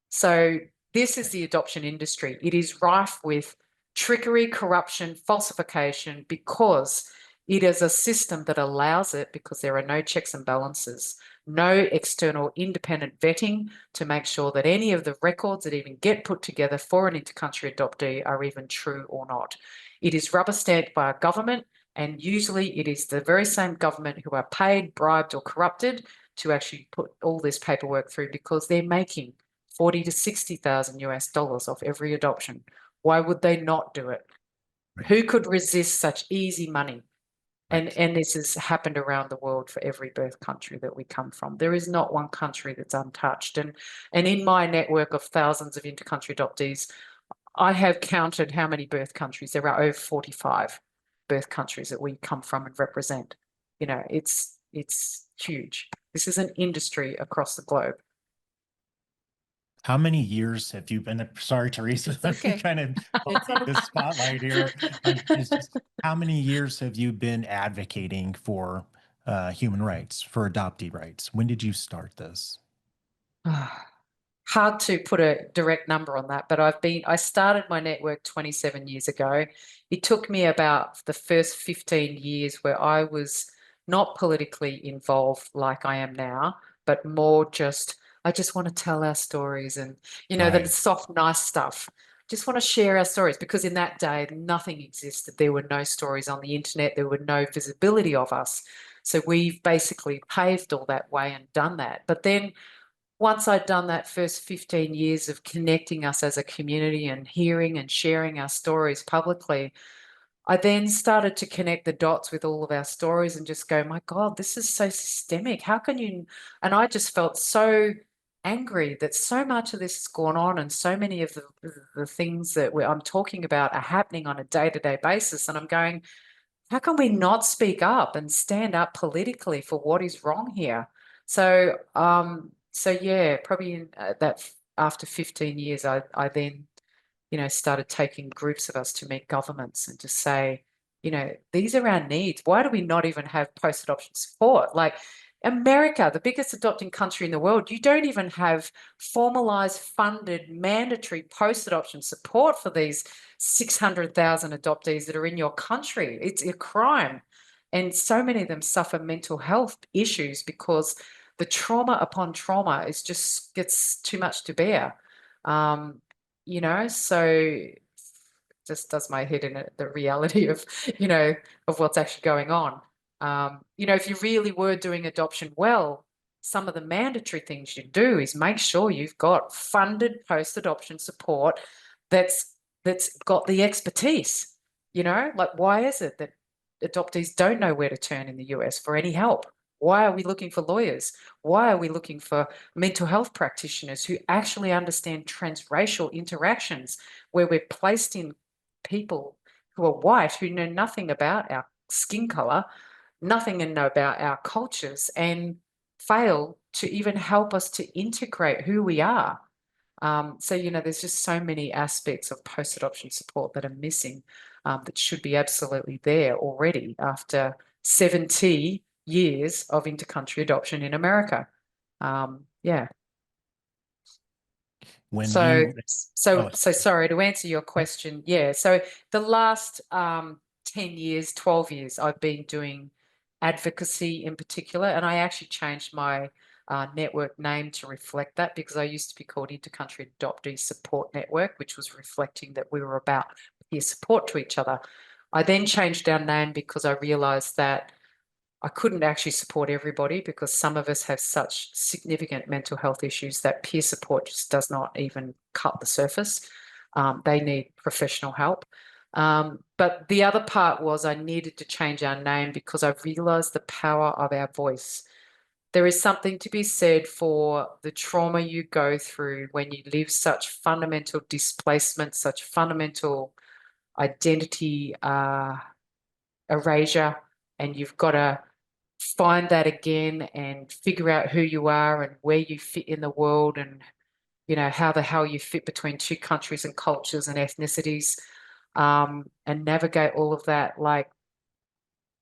So this is the adoption industry. It is rife with trickery, corruption, falsification, because it is a system that allows it because there are no checks and balances, no external independent vetting to make sure that any of the records that even get put together for an intercountry adoptee are even true or not. It is rubber stamped by a government, and usually it is the very same government who are paid, bribed, or corrupted to actually put all this paperwork through because they're making 40 to 60,000 US dollars off every adoption. Why would they not do it? Right. Who could resist such easy money? Right. And this has happened around the world for every birth country that we come from. There is not one country that's untouched. And in my network of thousands of intercountry adoptees, I have counted how many birth countries. There are over 45 birth countries that we come from and represent. You know, it's huge. This is an industry across the globe. How many years have you been? Sorry, Teresa, I'm okay. kind of It's holding the spotlight here. It's just how many years have you been advocating for human rights, for adoptee rights? When did you start this? Hard to put a direct number on that, but I started my network 27 years ago. It took me about the first 15 years where I was not politically involved like I am now, but more just, I just want to tell our stories and, you know, the Right. soft, nice stuff. Just want to share our stories because in that day, nothing existed. There were no stories on the internet. There were no visibility of us. So we've basically paved all that way and done that. But then once I'd done that first 15 years of connecting us as a community and hearing and sharing our stories publicly, I then started to connect the dots with all of our stories and just go, my God, this is so systemic. How can you? And I just felt so angry that so much of this has gone on and so many of the things that I'm talking about are happening on a day-to-day basis. And I'm going, how can we not speak up and stand up politically for what is wrong here? So, so yeah, probably in that after 15 years, I then started taking groups of us to meet governments and to say, these are our needs. Why do we not even have post-adoption support? Like America, the biggest adopting country in the world, you don't even have formalized, funded, mandatory post-adoption support for these 600,000 adoptees that are in your country. It's a crime. And so many of them suffer mental health issues because the trauma upon trauma is just gets too much to bear. So just does my head in the reality of, of what's actually going on. If you really were doing adoption well, some of the mandatory things you do is make sure you've got funded post-adoption support that's got the expertise. Like why is it that adoptees don't know where to turn in the US for any help? Why are we looking for lawyers? Why are we looking for mental health practitioners who actually understand transracial interactions where we're placed in people who are white, who know nothing about our skin color, nothing and know about our cultures, and fail to even help us to integrate who we are? So, there's just so many aspects of post-adoption support that are missing that should be absolutely there already after 70 years of intercountry adoption in America. Yeah. When So, you, so, oh, so sorry to answer your question. Yeah. So the last 10 years, 12 years, I've been doing advocacy in particular, and I actually changed my network name to reflect that because I used to be called InterCountry Adoptee Support Network, which was reflecting that we were about peer support to each other. I then changed our name because I realized that I couldn't actually support everybody because some of us have such significant mental health issues that peer support just does not even cut the surface. They need professional help. But the other part was I needed to change our name because I realized the power of our voice. There is something to be said for the trauma you go through when you live such fundamental displacement, such fundamental identity erasure, and you've got to find that again and figure out who you are and where you fit in the world and how the hell you fit between two countries and cultures and ethnicities, and navigate all of that. Like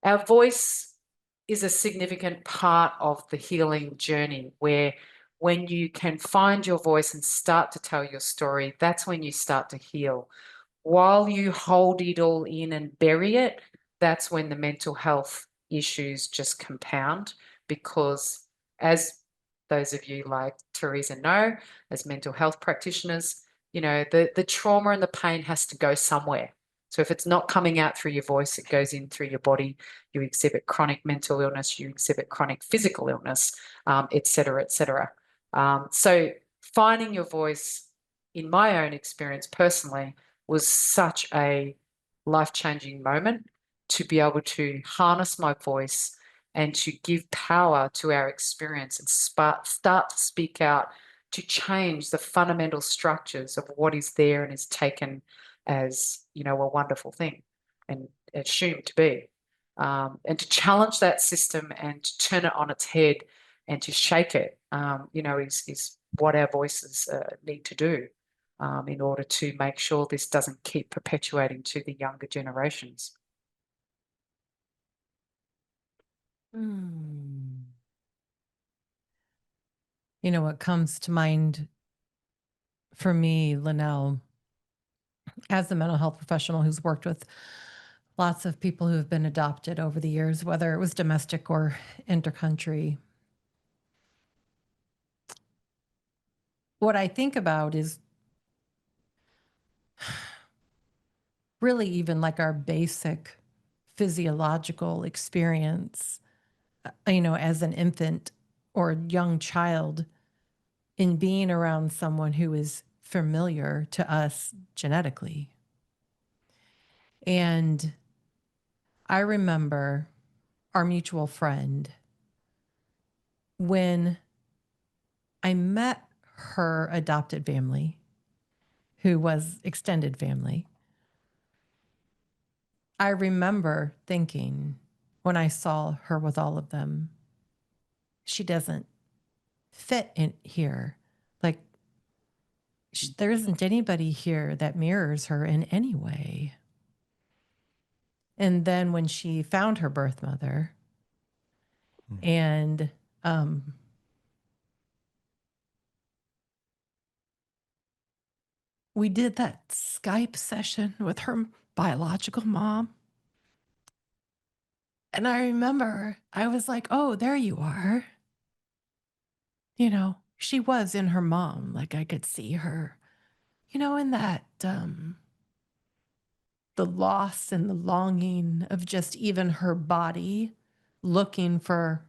our voice is a significant part of the healing journey where when you can find your voice and start to tell your story, that's when you start to heal. While you hold it all in and bury it, that's when the mental health issues just compound because as those of you like Teresa know, as mental health practitioners, the trauma and the pain has to go somewhere. So if it's not coming out through your voice, it goes in through your body. You exhibit chronic mental illness, you exhibit chronic physical illness, et cetera, et cetera. So finding your voice, in my own experience personally, was such a life-changing moment to be able to harness my voice and to give power to our experience and start to speak out to change the fundamental structures of what is there and is taken as, a wonderful thing and assumed to be. And to challenge that system and to turn it on its head and to shake it, is what our voices need to do in order to make sure this doesn't keep perpetuating to the younger generations. What comes to mind for me, Lynelle, as a mental health professional who's worked with lots of people who have been adopted over the years, whether it was domestic or intercountry, what I think about is really even like our basic physiological experience, as an infant or young child in being around someone who is familiar to us genetically. And I remember our mutual friend, when I met her adopted family, who was extended family, I remember thinking when I saw her with all of them, she doesn't fit in here. Like, there isn't anybody here that mirrors her in any way. And then when she found her birth mother, and we did that Skype session with her biological mom. And I remember I was like, oh, there you are. You know, she was in her mom. Like, I could see her, you know, in that, the loss and the longing of just even her body looking for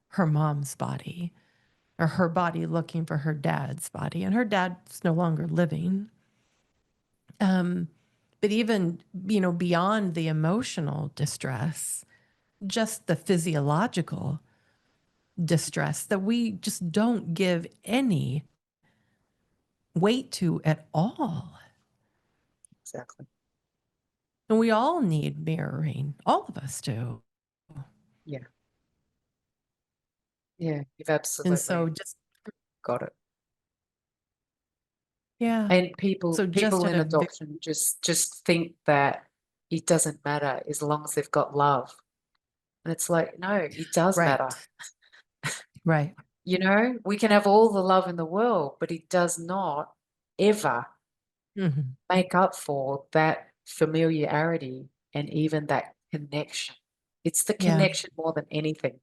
her mom's body, or her body looking for her dad's body. And her dad's no longer living. But even, you know, beyond the emotional distress, just the physiological distress that we just don't give any weight to at all. Exactly. And we all need mirroring. All of us do. Yeah. Yeah, you've And so absolutely just, got it. yeah. And people So just at in a very, adoption just think that it doesn't matter as long as they've got love. And it's like, no, it does right, matter. right. You know, we can have all the love in the world, but it does not ever Mhm. make up for that familiarity and even that connection. It's the Yeah. connection more than anything.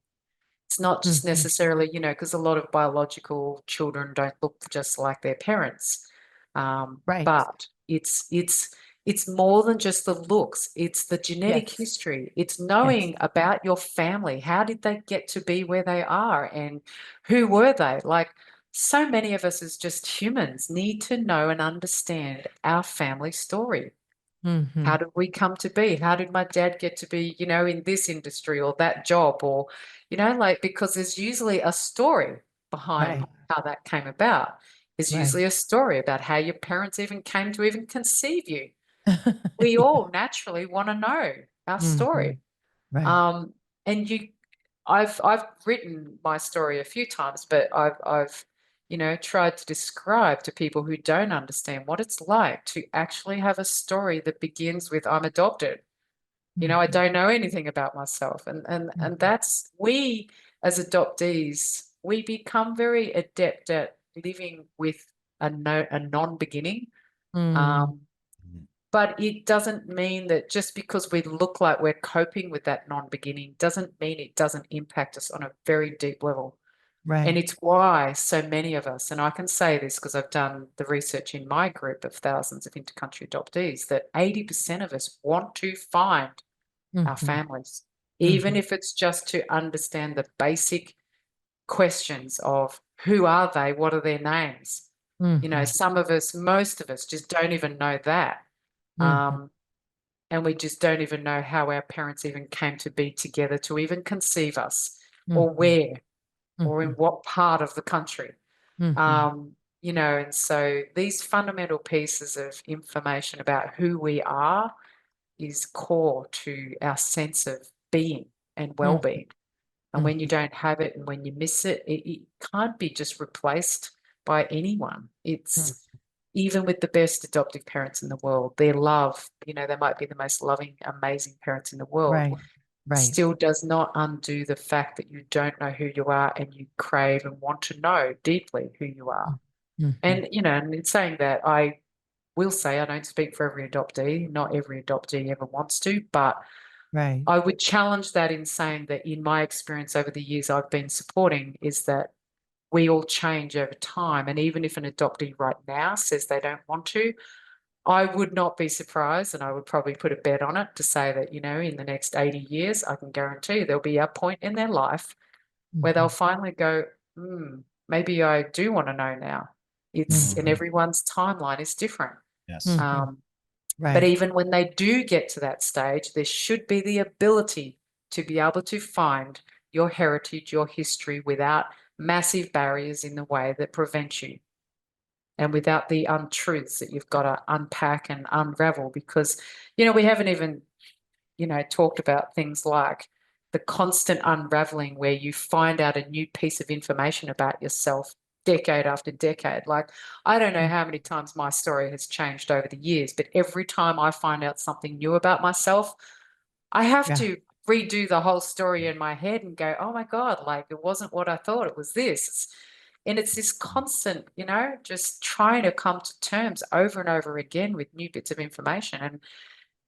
It's not just Mhm. necessarily, you know, because a lot of biological children don't look just like their parents. Right. But it's more than just the looks. It's the genetic Yes. history. It's Yes. knowing about your family. How did they get to be where they are, and who were they? Like, so many of us as just humans need to know and understand our family story. Mm-hmm. How did we come to be? How did my dad get to be, you know, in this industry or that job, or, you know, like, because there's usually a story behind Right. how that came about. There's usually Right. a story about how your parents even came to even conceive you. We all naturally want to know our Mm-hmm. story. Right. And I've written my story a few times, but I've you know, tried to describe to people who don't understand what it's like to actually have a story that begins with I'm adopted. You know, I Mm-hmm. don't know anything about myself. And Mm-hmm. that's, we as adoptees, we become very adept at living with a non-beginning. Mm. Um, but it doesn't mean that just because we look like we're coping with that non-beginning doesn't mean it doesn't impact us on a very deep level. And Right. it's why so many of us, and I can say this because I've done the research in my group of thousands of intercountry adoptees, that 80% of us want to find our Mm-hmm. families, Mm-hmm. even if it's just to understand the basic questions of who are they, what are their names. You know, Mm-hmm. some of us, most of us just don't even know that. Mm-hmm. And we just don't even know how our parents even came to be together to even conceive us, or Mm-hmm. where, or in Mm-hmm. what part of the country. Mm-hmm. You know, and so these fundamental pieces of information about who we are is core to our sense of being and Mm-hmm. well-being. And when you don't have it and when you miss it, it can't be just replaced by anyone. It's, even with the best adoptive parents in the world, their love, you know, they might be the most loving, amazing parents in the world, Right. Right. still does not undo the fact that you don't know who you are and you crave and want to know deeply who you are. Mm-hmm. And, you know, and in saying that, I will say I don't speak for every adoptee. Not every adoptee ever wants to, but Right. I would challenge that in saying that in my experience over the years I've been supporting is that we all change over time. And even if an adoptee right now says they don't want to, I would not be surprised, and I would probably put a bet on it to say that, you know, in the next 80 years, I can guarantee there'll be a point in their life where they'll finally go, maybe I do want to know now. It's, and Mm-hmm. everyone's timeline is different. Yes. Mm-hmm. Um, But Right. even when they do get to that stage, there should be the ability to be able to find your heritage, your history without massive barriers in the way that prevent you and without the untruths that you've got to unpack and unravel. Because, we haven't even, talked about things like the constant unraveling where you find out a new piece of information about yourself decade after decade. Like, I don't know how many times my story has changed over the years, but every time I find out something new about myself, I have Yeah. to redo the whole story in my head and go, oh my God, like it wasn't what I thought, it was this. And it's this constant, just trying to come to terms over and over again with new bits of information. And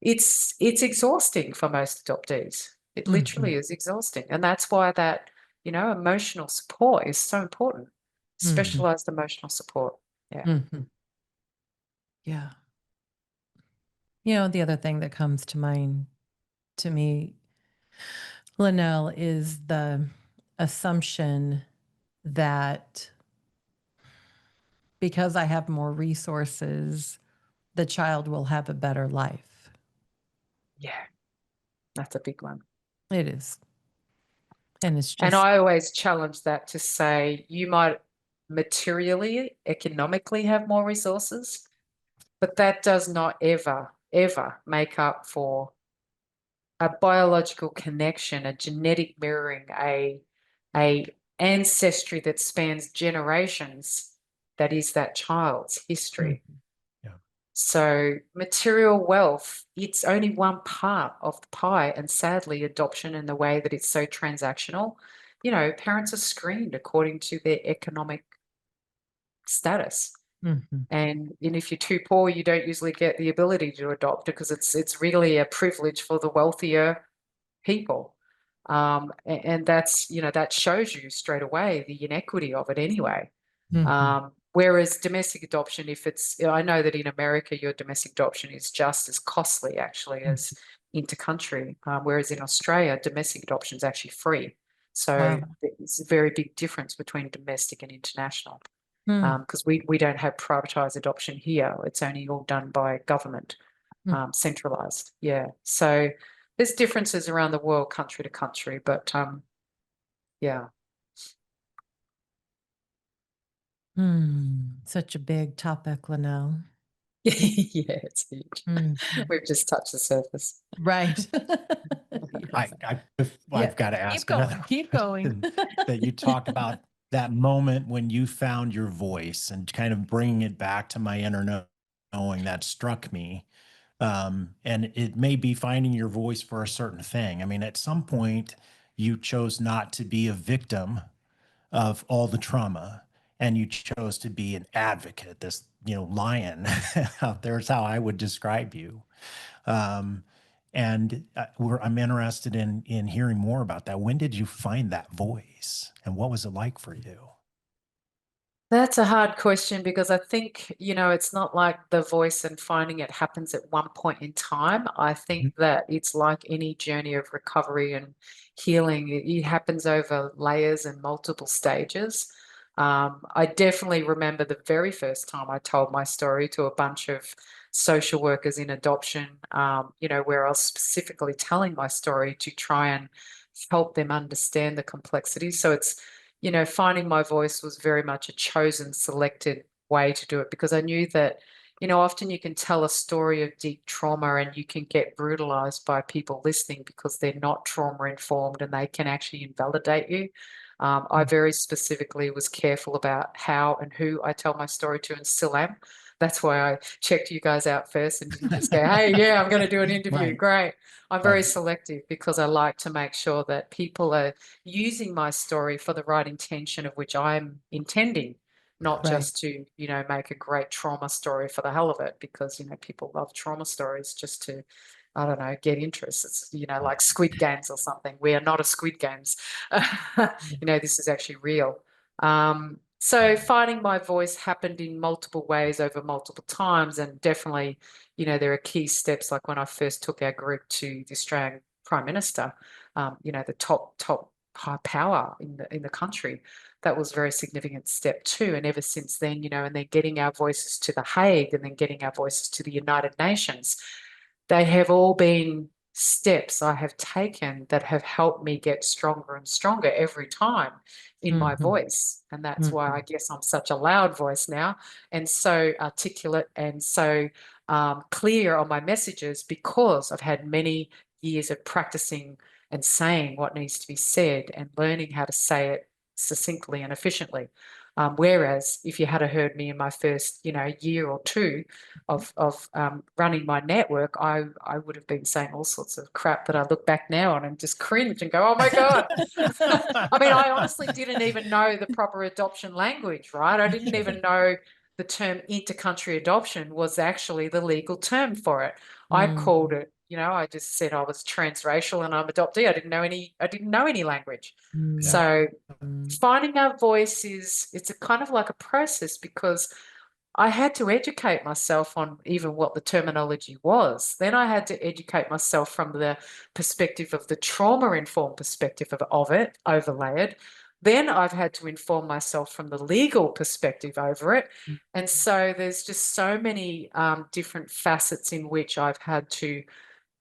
it's exhausting for most adoptees. It Mhm. literally is exhausting. And that's why that, emotional support is so important. Mhm. Specialized emotional support. Yeah. Mhm. Yeah. The other thing that comes to mind to me, Lynelle, is the assumption that because I have more resources, the child will have a better life. Yeah. That's a big one. It is. And it's And just, I always challenge that to say you might materially, economically have more resources, but that does not ever, ever make up for a biological connection, a genetic mirroring, a ancestry that spans generations that is that child's history. Yeah. So material wealth, it's only one part of the pie. And sadly, adoption in the way that it's so transactional, parents are screened according to their economic status. mhm. And if you're too poor, you don't usually get the ability to adopt because it's really a privilege for the wealthier people. And that's, that shows you straight away the inequity of it anyway. Mhm. Whereas domestic adoption, if it's, I know that in America, your domestic adoption is just as costly actually Mhm. as intercountry, whereas in Australia, domestic adoption is actually free. So Wow. it's a very big difference between domestic and international Mm. because we don't have privatized adoption here. It's only all done by government, Mm. centralized. Yeah. So there's differences around the world, country to country, but yeah. Such a big topic, Lynelle. Yeah, it's huge. Mhm. We've just touched the surface. Right. I, Yes. I, Yeah. I've got to Keep ask going. another Keep going. question that you talked about that moment when you found your voice and kind of bringing it back to my inner knowing that struck me. And it may be finding your voice for a certain thing. I mean, at some point, you chose not to be a victim of all the trauma and you chose to be an advocate, this, lion out there is how I would describe you. Um, and I'm interested in hearing more about that. When did you find that voice, and what was it like for you? That's a hard question because I think, it's not like the voice and finding it happens at one point in time. I Mhm. think that it's like any journey of recovery and healing. It happens over layers and multiple stages. I definitely remember the very first time I told my story to a bunch of social workers in adoption, where I was specifically telling my story to try and help them understand the complexities. So it's, finding my voice was very much a chosen, selected way to do it because I knew that, often you can tell a story of deep trauma and you can get brutalized by people listening because they're not trauma informed and they can actually invalidate you. I very specifically was careful about how and who I tell my story to and still am. That's why I checked you guys out first and didn't just go, hey, yeah, I'm going to do an interview. Right, Great. I'm very right. selective because I like to make sure that people are using my story for the right intention of which I'm intending, not Right. just to, make a great trauma story for the hell of it, because, people love trauma stories just to, I don't know, get interest. It's, like Squid Games or something. We are not a Squid Games. This is actually real. So finding my voice happened in multiple ways over multiple times. And definitely, there are key steps like when I first took our group to the Australian Prime Minister, the top high power in the country. That was a very significant step too. And ever since then, you know, and then getting our voices to The Hague and then getting our voices to the United Nations, they have all been steps I have taken that have helped me get stronger and stronger every time in my voice. And that's why I guess I'm such a loud voice now and so articulate and so clear on my messages, because I've had many years of practicing and saying what needs to be said and learning how to say it succinctly and efficiently. Whereas if you had heard me in my first, you know, year or two of running my network, I would have been saying all sorts of crap that I look back now on and just cringe and go, oh my God. I mean, I honestly didn't even know the proper adoption language, right? I didn't even know the term intercountry adoption was actually the legal term for it. I called it, you know, I just said I was transracial and I'm adoptee. I didn't know any language. So finding our voice it's a kind of like a process, because I had to educate myself on even what the terminology was. Then I had to educate myself from the perspective of the trauma-informed perspective of it, overlay it. Then I've had to inform myself from the legal perspective over it. And so there's just so many different facets in which I've had to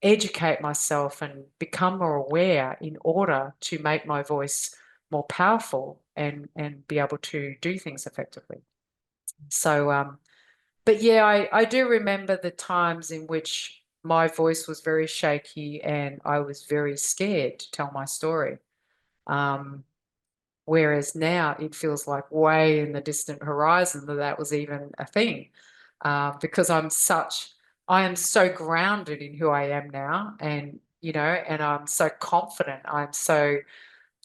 educate myself and become more aware in order to make my voice more powerful and be able to do things effectively. So, but yeah, I do remember the times in which my voice was very shaky and I was very scared to tell my story. Whereas now it feels like way in the distant horizon that was even a thing, because I am so grounded in who I am now, and you know, and I'm so confident. I'm so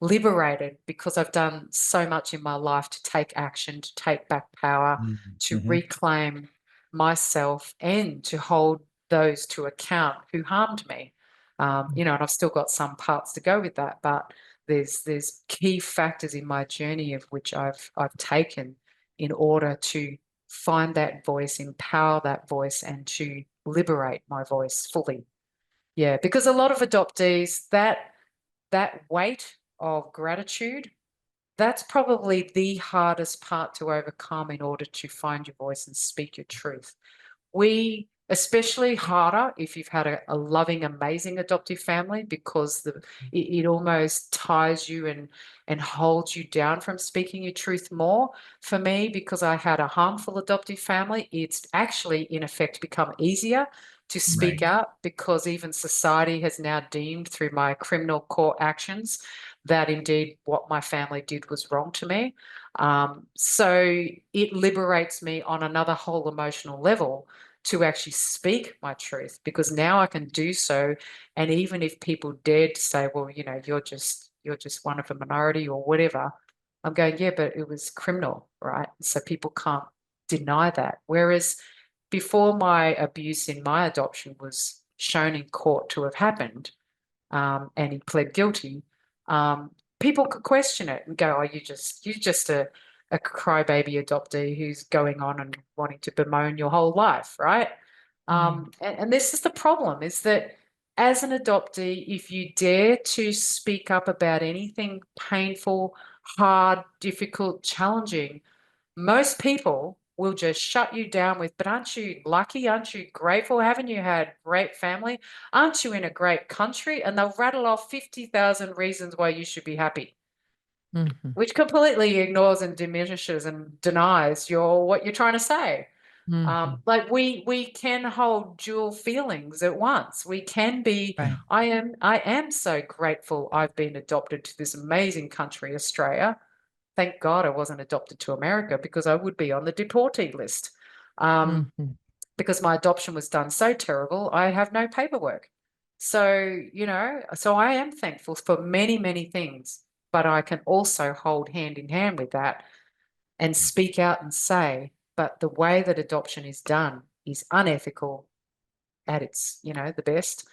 liberated because I've done so much in my life to take action, to take back power, to reclaim myself, and to hold those to account who harmed me. You know, and I've still got some parts to go with that, but there's key factors in my journey of which I've taken in order to find that voice, empower that voice, and to liberate my voice fully. Yeah, because a lot of adoptees, that weight of gratitude, that's probably the hardest part to overcome in order to find your voice and speak your truth. Especially harder if you've had a loving, amazing adoptive family, because it almost ties you and holds you down from speaking your truth more. For me, because I had a harmful adoptive family, it's actually in effect become easier to speak out, because even society has now deemed through my criminal court actions that indeed what my family did was wrong to me. So it liberates me on another whole emotional level to actually speak my truth, because now I can do so. And even if people dared to say, well, you know, you're just one of a minority or whatever, I'm going, yeah, but it was criminal, right? So people can't deny that. Whereas before my abuse in my adoption was shown in court to have happened, and he pled guilty, people could question it and go, oh, you're just a crybaby adoptee who's going on and wanting to bemoan your whole life, right? And this is the problem, is that as an adoptee, if you dare to speak up about anything painful, hard, difficult, challenging, most people will just shut you down with, but aren't you lucky? Aren't you grateful? Haven't you had great family? Aren't you in a great country? And they'll rattle off 50,000 reasons why you should be happy, which completely ignores and diminishes and denies what you're trying to say. Like we can hold dual feelings at once. We can be, I am so grateful I've been adopted to this amazing country, Australia. Thank God I wasn't adopted to America, because I would be on the deportee list. Because my adoption was done so terrible, I have no paperwork. So, you know, so I am thankful for many, many things, but I can also hold hand in hand with that and speak out and say, but the way that adoption is done is unethical at its, you know, the best,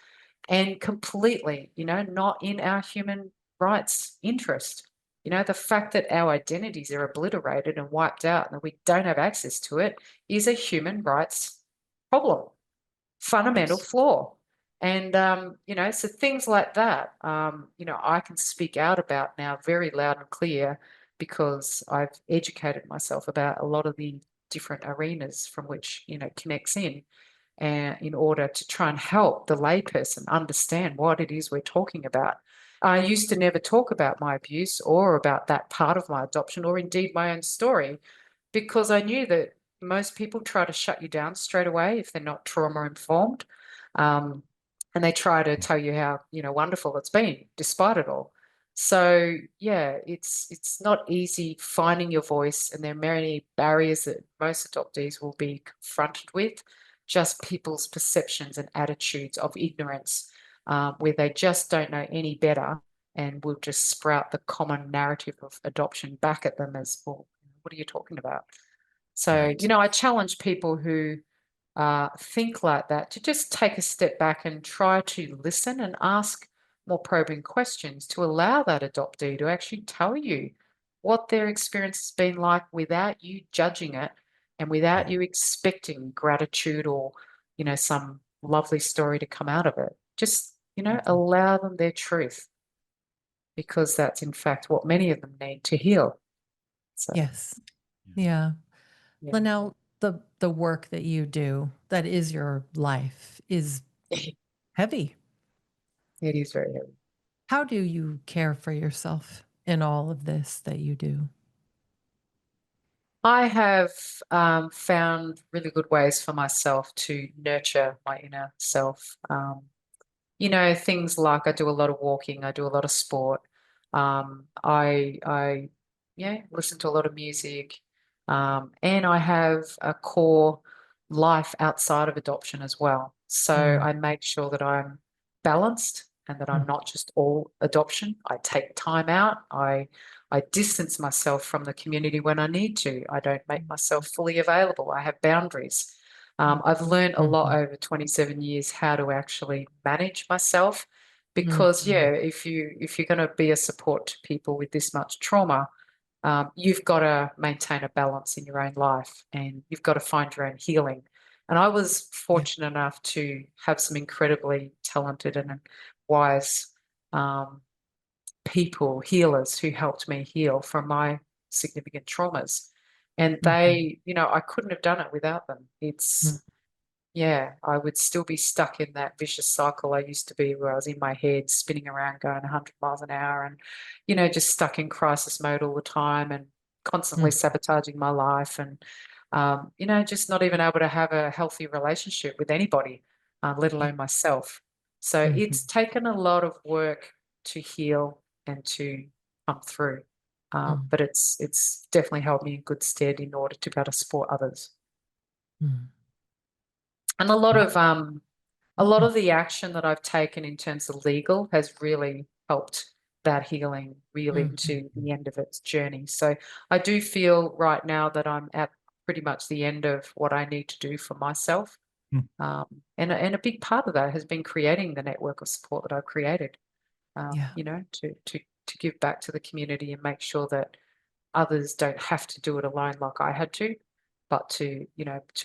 and completely, you know, not in our human rights interest. You know, the fact that our identities are obliterated and wiped out and that we don't have access to it is a human rights problem, fundamental flaw. And, so things like that, I can speak out about now very loud and clear because I've educated myself about a lot of the different arenas from which, connects in order to try and help the layperson understand what it is we're talking about. I used to never talk about my abuse or about that part of my adoption or indeed my own story because I knew that most people try to shut you down straight away if they're not trauma informed. And they try to tell you how, wonderful it's been despite it all. So yeah, it's not easy finding your voice, and there are many barriers that most adoptees will be confronted with, just people's perceptions and attitudes of ignorance, where they just don't know any better and will just sprout the common narrative of adoption back at them as, well, what are you talking about? So, Right. I challenge people who think like that to just take a step back and try to listen and ask more probing questions to allow that adoptee to actually tell you what their experience has been like without you judging it and without you expecting gratitude or, some lovely story to come out of it. Just, allow them their truth because that's in fact what many of them need to heal. So, Yes. Yeah. yeah. Lynelle, the work that you do, that is your life, is heavy. It is very heavy. How do you care for yourself in all of this that you do? I have found really good ways for myself to nurture my inner self. Things like I do a lot of walking, I do a lot of sport. I listen to a lot of music, and I have a core life outside of adoption as well. So Mm, I make sure that I'm balanced and that I'm mm, not just all adoption. I take time out. I distance myself from the community when I need to. I don't make myself fully available. I have boundaries. I've learned a lot mhm, over 27 years how to actually manage myself because mhm. if you're going to be a support to people with this much trauma, you've got to maintain a balance in your own life and you've got to find your own healing. And I was Yeah. fortunate enough to have some incredibly talented and wise um, people, healers, who helped me heal from my significant traumas. And Mhm, they, I couldn't have done it without them. mm, Yeah, I would still be stuck in that vicious cycle I used to be where I was in my head spinning around going 100 miles an hour and, just stuck in crisis mode all the time and constantly mm, sabotaging my life and, just not even able to have a healthy relationship with anybody, let yeah. alone myself. So Mhm, it's taken a lot of work to heal and to come through. mm, But it's definitely held me in good stead in order to be able to support others. mm. And a lot of the action that I've taken in terms of legal has really helped that healing really Mhm, to the end of its journey. So I do feel right now that I'm at pretty much the end of what I need to do for myself. Mm. And a big part of that has been creating the network of support that I've created, yeah. to give back to the community and make sure that others don't have to do it alone like I had to, but to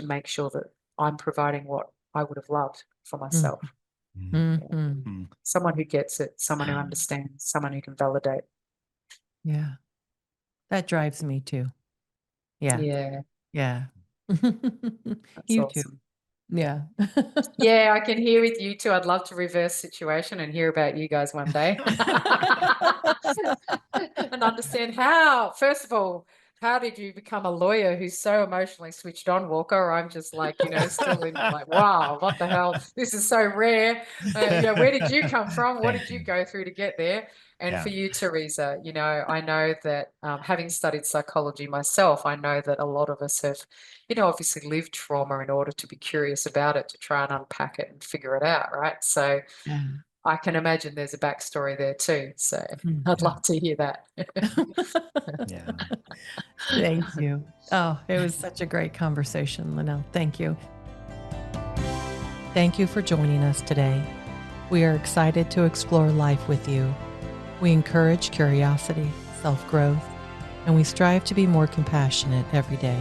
make sure that I'm providing what I would have loved for Mm, myself. Yeah. mhm. Mm. Someone who gets it, someone who understands, someone who can validate. Yeah. That drives me too. Yeah. Yeah, Yeah. that's You too. awesome. Yeah. Yeah, I can hear with you too. I'd love to reverse situation and hear about you guys one day. And understand how, first of all, how did you become a lawyer who's so emotionally switched on, Walker? I'm just like, still in like, wow, what the hell? This is so rare. Where did you come from? What Thank did you you. go through to get there? And Yeah. for you, Teresa, I know that having studied psychology myself, I know that a lot of us have, obviously lived trauma in order to be curious about it, to try and unpack it and figure it out, right? So Yeah. I can imagine there's a backstory there too. So I'd Mhm. love to hear that. Yeah. Thank you. Oh, it was such a great conversation, Lynelle. Thank you. Thank you for joining us today. We are excited to explore life with you. We encourage curiosity, self-growth, and we strive to be more compassionate every day.